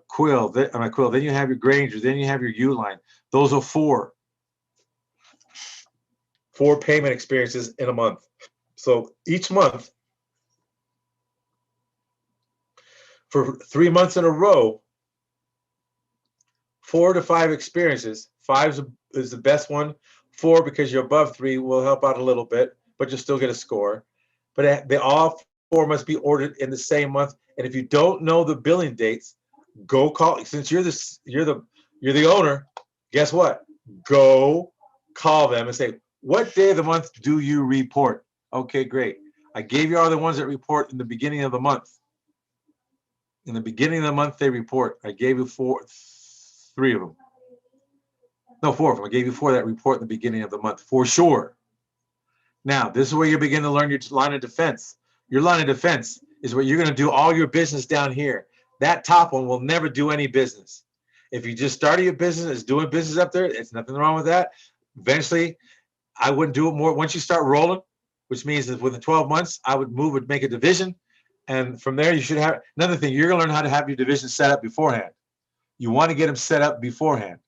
Quill. Then you have your Granger. Then you have your Uline. Those are 4 payment experiences in a month. So each month, for 3 months in a row, 4 to 5 experiences. 5 is the best one. 4, because you're above 3, will help out a little bit, but you'll still get a score. But they all 4 must be ordered in the same month. And if you don't know the billing dates, go call. Since you're the owner, guess what? Go call them and say, what day of the month do you report? Okay, great. I gave you all the ones that report in the beginning of the month. In the beginning of the month, they report. I gave you 3 of them. No, 4 of them. I gave you 4 that report in the beginning of the month, for sure. Now, this is where you begin to learn your line of defense. Your line of defense is where you're going to do all your business down here. That top one will never do any business. If you just started your business, it's doing business up there, it's nothing wrong with that. Eventually, I wouldn't do it more. Once you start rolling, which means that within 12 months, I would make a division. And from there, you should have another thing. You're going to learn how to have your division set up beforehand. You want to get them set up beforehand.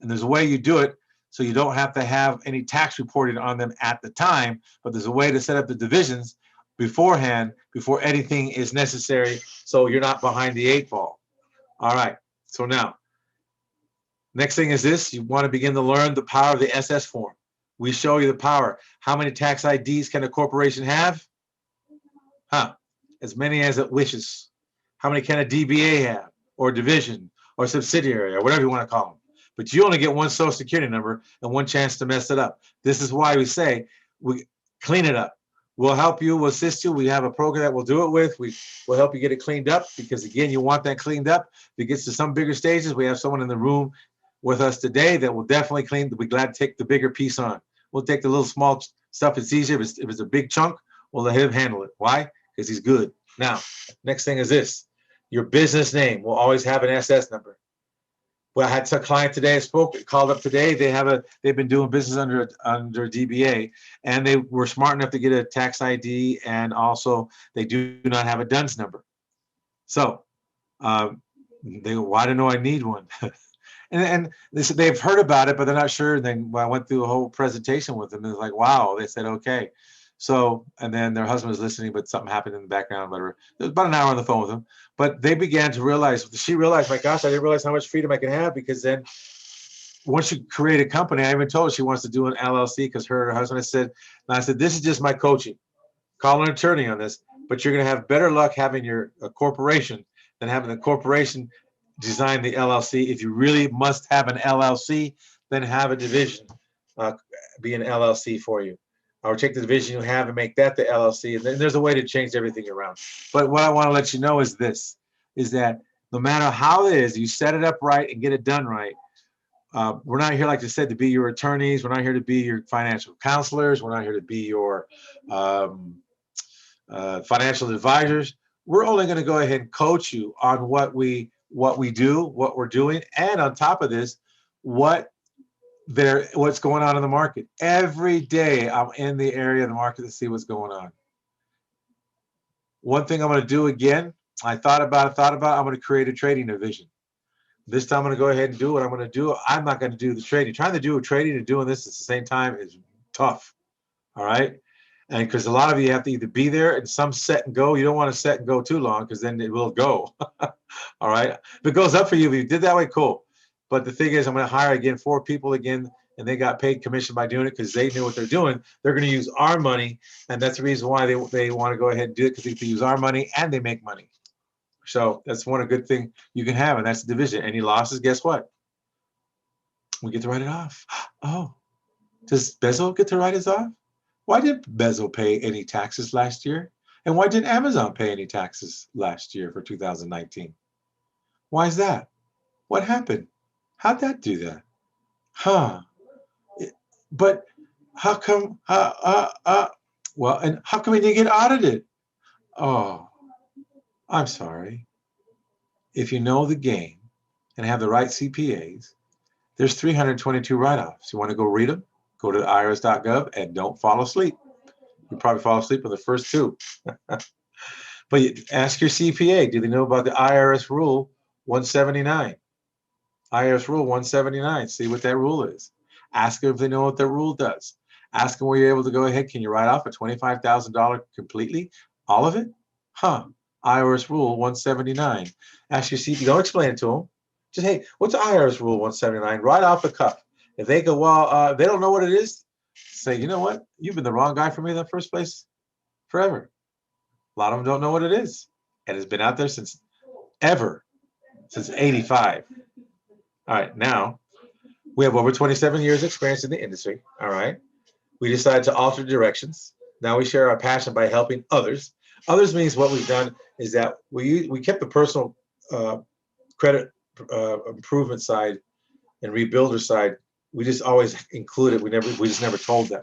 And there's a way you do it so you don't have to have any tax reported on them at the time. But there's a way to set up the divisions beforehand, before anything is necessary, so you're not behind the 8 ball. All right. So now, next thing is this. You want to begin to learn the power of the SS form. We show you the power. How many tax IDs can a corporation have? As many as it wishes. How many can a DBA have, or division, or subsidiary, or whatever you want to call them? But you only get 1 social security number and 1 chance to mess it up. This is why we say, we clean it up. We'll help you, we'll assist you. We have a program that we'll do it with. We'll help you get it cleaned up, because again, you want that cleaned up. If it gets to some bigger stages, we have someone in the room with us today that will definitely clean. We'll be glad to take the bigger piece on. We'll take the little small stuff. It's easier. If it's a big chunk, we'll let him handle it. Why? because he's good. Now, next thing is this. Your business name will always have an SS number. Well, I had a client today, called up today. They've been doing business under DBA, and they were smart enough to get a tax ID, and also they do not have a DUNS number. So they go, well, I don't know I need one. and they said they've heard about it, but they're not sure. And then I went through a whole presentation with them, and it's like, wow. They said, okay. So, and then their husband was listening, but something happened in the background, whatever. It was about an hour on the phone with him. But they began to realize, she realized, my gosh, I didn't realize how much freedom I can have, because then once you create a company, I even told her she wants to do an LLC because her and her husband, I said, this is just my coaching. Call an attorney on this, but you're going to have better luck having a corporation than having the corporation design the LLC. If you really must have an LLC, then have a division be an LLC for you. Or take the division you have and make that the LLC. And then there's a way to change everything around. But what I want to let you know is this, is that no matter how it is, you set it up right and get it done right. We're not here, like I said, to be your attorneys. We're not here to be your financial counselors. We're not here to be your financial advisors. We're only going to go ahead and coach you on what we do, what we're doing, and on top of this, what's going on in the market. Every day I'm in the area of the market to see what's going on. One thing I'm going to do again, I thought about, I'm going to create a trading division. This time I'm going to go ahead and do what I'm going to do. I'm not going to do the trading. Trying to do trading and doing this at the same time is tough. All right. And because a lot of you have to either be there and some set and go. You don't want to set and go too long, because then it will go. All right. If it goes up for you, if you did that way, cool. But the thing is, I'm going to hire again 4 people again, and they got paid commission by doing it because they knew what they're doing. They're going to use our money, and that's the reason why they want to go ahead and do it, because they use our money and they make money. So that's one good thing you can have, and that's the division. Any losses, guess what? We get to write it off. Oh, does Bezel get to write it off? Why did Bezel pay any taxes last year? And why didn't Amazon pay any taxes last year for 2019? Why is that? What happened? How'd that do that? Huh? But how come? Well, and how come we didn't get audited? Oh, I'm sorry. If you know the game and have the right CPAs, there's 322 write-offs. You want to go read them? Go to irs.gov and don't fall asleep. You probably fall asleep on the first 2. But ask your CPA, do they know about the IRS Rule 179? IRS Rule 179, see what that rule is. Ask them if they know what that rule does. Ask them where you're able to go ahead. Can you write off a $25,000 completely? All of it? Huh. IRS Rule 179. Ask your CPA. Don't explain it to them. Just, hey, what's IRS Rule 179? Right off the cuff. If they go, well, they don't know what it is, say, you know what? You've been the wrong guy for me in the first place forever. A lot of them don't know what it is. And it's been out there since 85. All right, now we have over 27 years experience in the industry. All right. We decided to alter directions. Now we share our passion by helping others. Others means what we've done is that we kept the personal credit improvement side and rebuilder side. We just always included. We just never told them.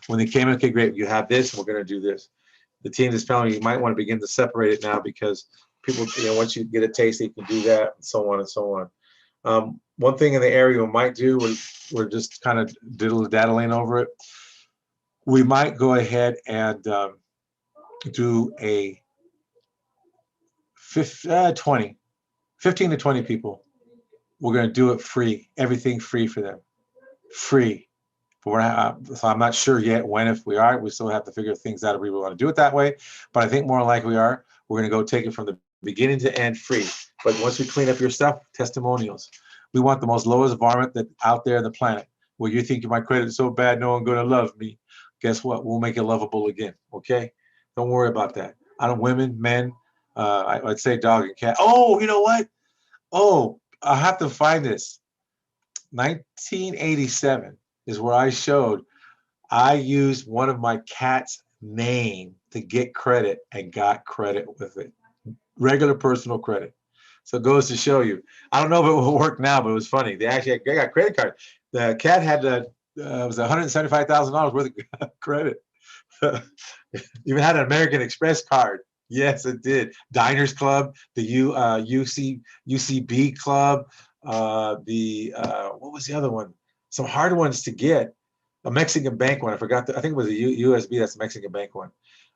When they came in, okay, great, you have this, and we're going to do this. The team is telling me you might want to begin to separate it now, because people, once you get a taste, you can do that, and so on and so on. One thing in the area we might do, we're just kind of diddle-daddling over it. We might go ahead and do a 15 to 20 people. We're going to do it free, everything free for them, free. But so I'm not sure yet when, if we are. We still have to figure things out if we want to do it that way. But I think more likely we are. We're going to go take it from the beginning to end free. But once we clean up your stuff, testimonials. We want the most lowest varmint that out there on the planet. Where you think my credit is so bad, no one's going to love me. Guess what? We'll make it lovable again. Okay? Don't worry about that. I don't, women, men, I'd say dog and cat. Oh, you know what? Oh, I have to find this. 1987 is where I showed I used one of my cat's name to get credit and got credit with it. Regular personal credit. So it goes to show you. I don't know if it will work now, but it was funny. They got credit card. The cat had it was $175,000 worth of credit. Even had an American Express card. Yes, it did. Diners Club, the UCB Club, what was the other one? Some hard ones to get. A Mexican bank one. I forgot. I think it was a USB. That's a Mexican bank one.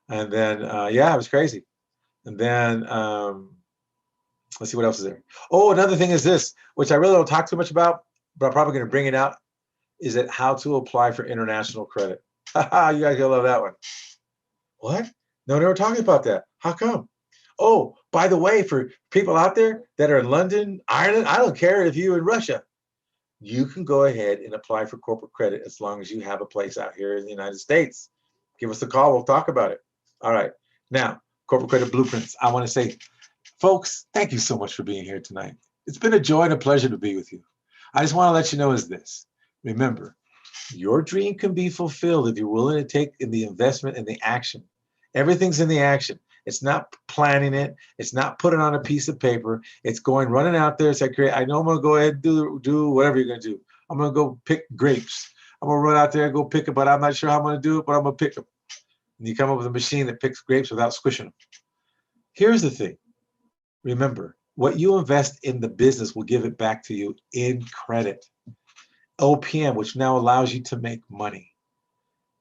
And then, yeah, it was crazy. And then, let's see what else is there. Oh, another thing is this, which I really don't talk too much about, but I'm probably going to bring it out, is that how to apply for international credit. You guys gonna love that one. What? No, they were talking about that. How come? Oh, by the way, for people out there that are in London, Ireland, I don't care if you're in Russia, you can go ahead and apply for corporate credit as long as you have a place out here in the United States. Give us a call. We'll talk about it. All right. Now, corporate credit blueprints. I want to say, folks, thank you so much for being here tonight. It's been a joy and a pleasure to be with you. I just want to let you know is this. Remember, your dream can be fulfilled if you're willing to take in the investment and the action. Everything's in the action. It's not planning it. It's not putting on a piece of paper. It's going, running out there. It's like, I know I'm going to go ahead and do whatever you're going to do. I'm going to go pick grapes. I'm going to run out there and go pick them, but I'm not sure how I'm going to do it, but I'm going to pick them. And you come up with a machine that picks grapes without squishing them. Here's the thing. Remember, what you invest in the business will give it back to you in credit. OPM, which now allows you to make money.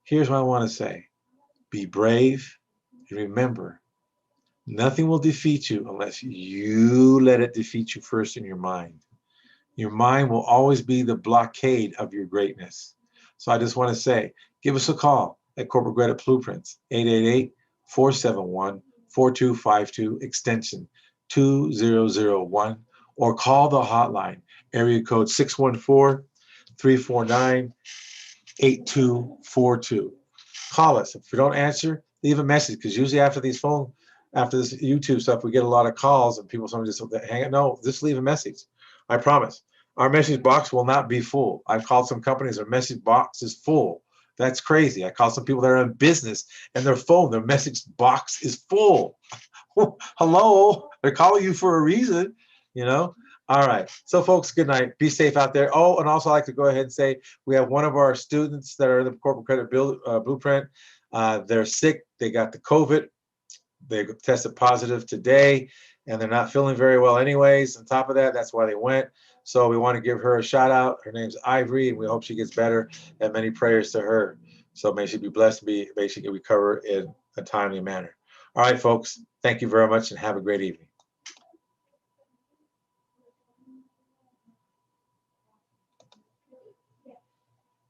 Here's what I want to say. Be brave. And remember, nothing will defeat you unless you let it defeat you first in your mind. Your mind will always be the blockade of your greatness. So I just want to say, give us a call at Corporate Credit Blueprints, 888-471-4252, extension 2001, or call the hotline, area code 614-349-8242. Call us. If you don't answer, leave a message, because usually after this YouTube stuff, we get a lot of calls and people just hang it. No, just leave a message. I promise. Our message box will not be full. I've called some companies, their message box is full. That's crazy. I called some people that are in business and their message box is full. Hello, they're calling you for a reason, you know? All right. So folks, good night. Be safe out there. Oh, and also I'd like to go ahead and say we have one of our students that are in the corporate credit blueprint. They're sick. They got the COVID. They tested positive today, and they're not feeling very well anyways. On top of that, that's why they went. So we want to give her a shout out. Her name's Ivory, and we hope she gets better, and many prayers to her. So may she be blessed, may she recover in a timely manner. All right, folks. Thank you very much, and have a great evening.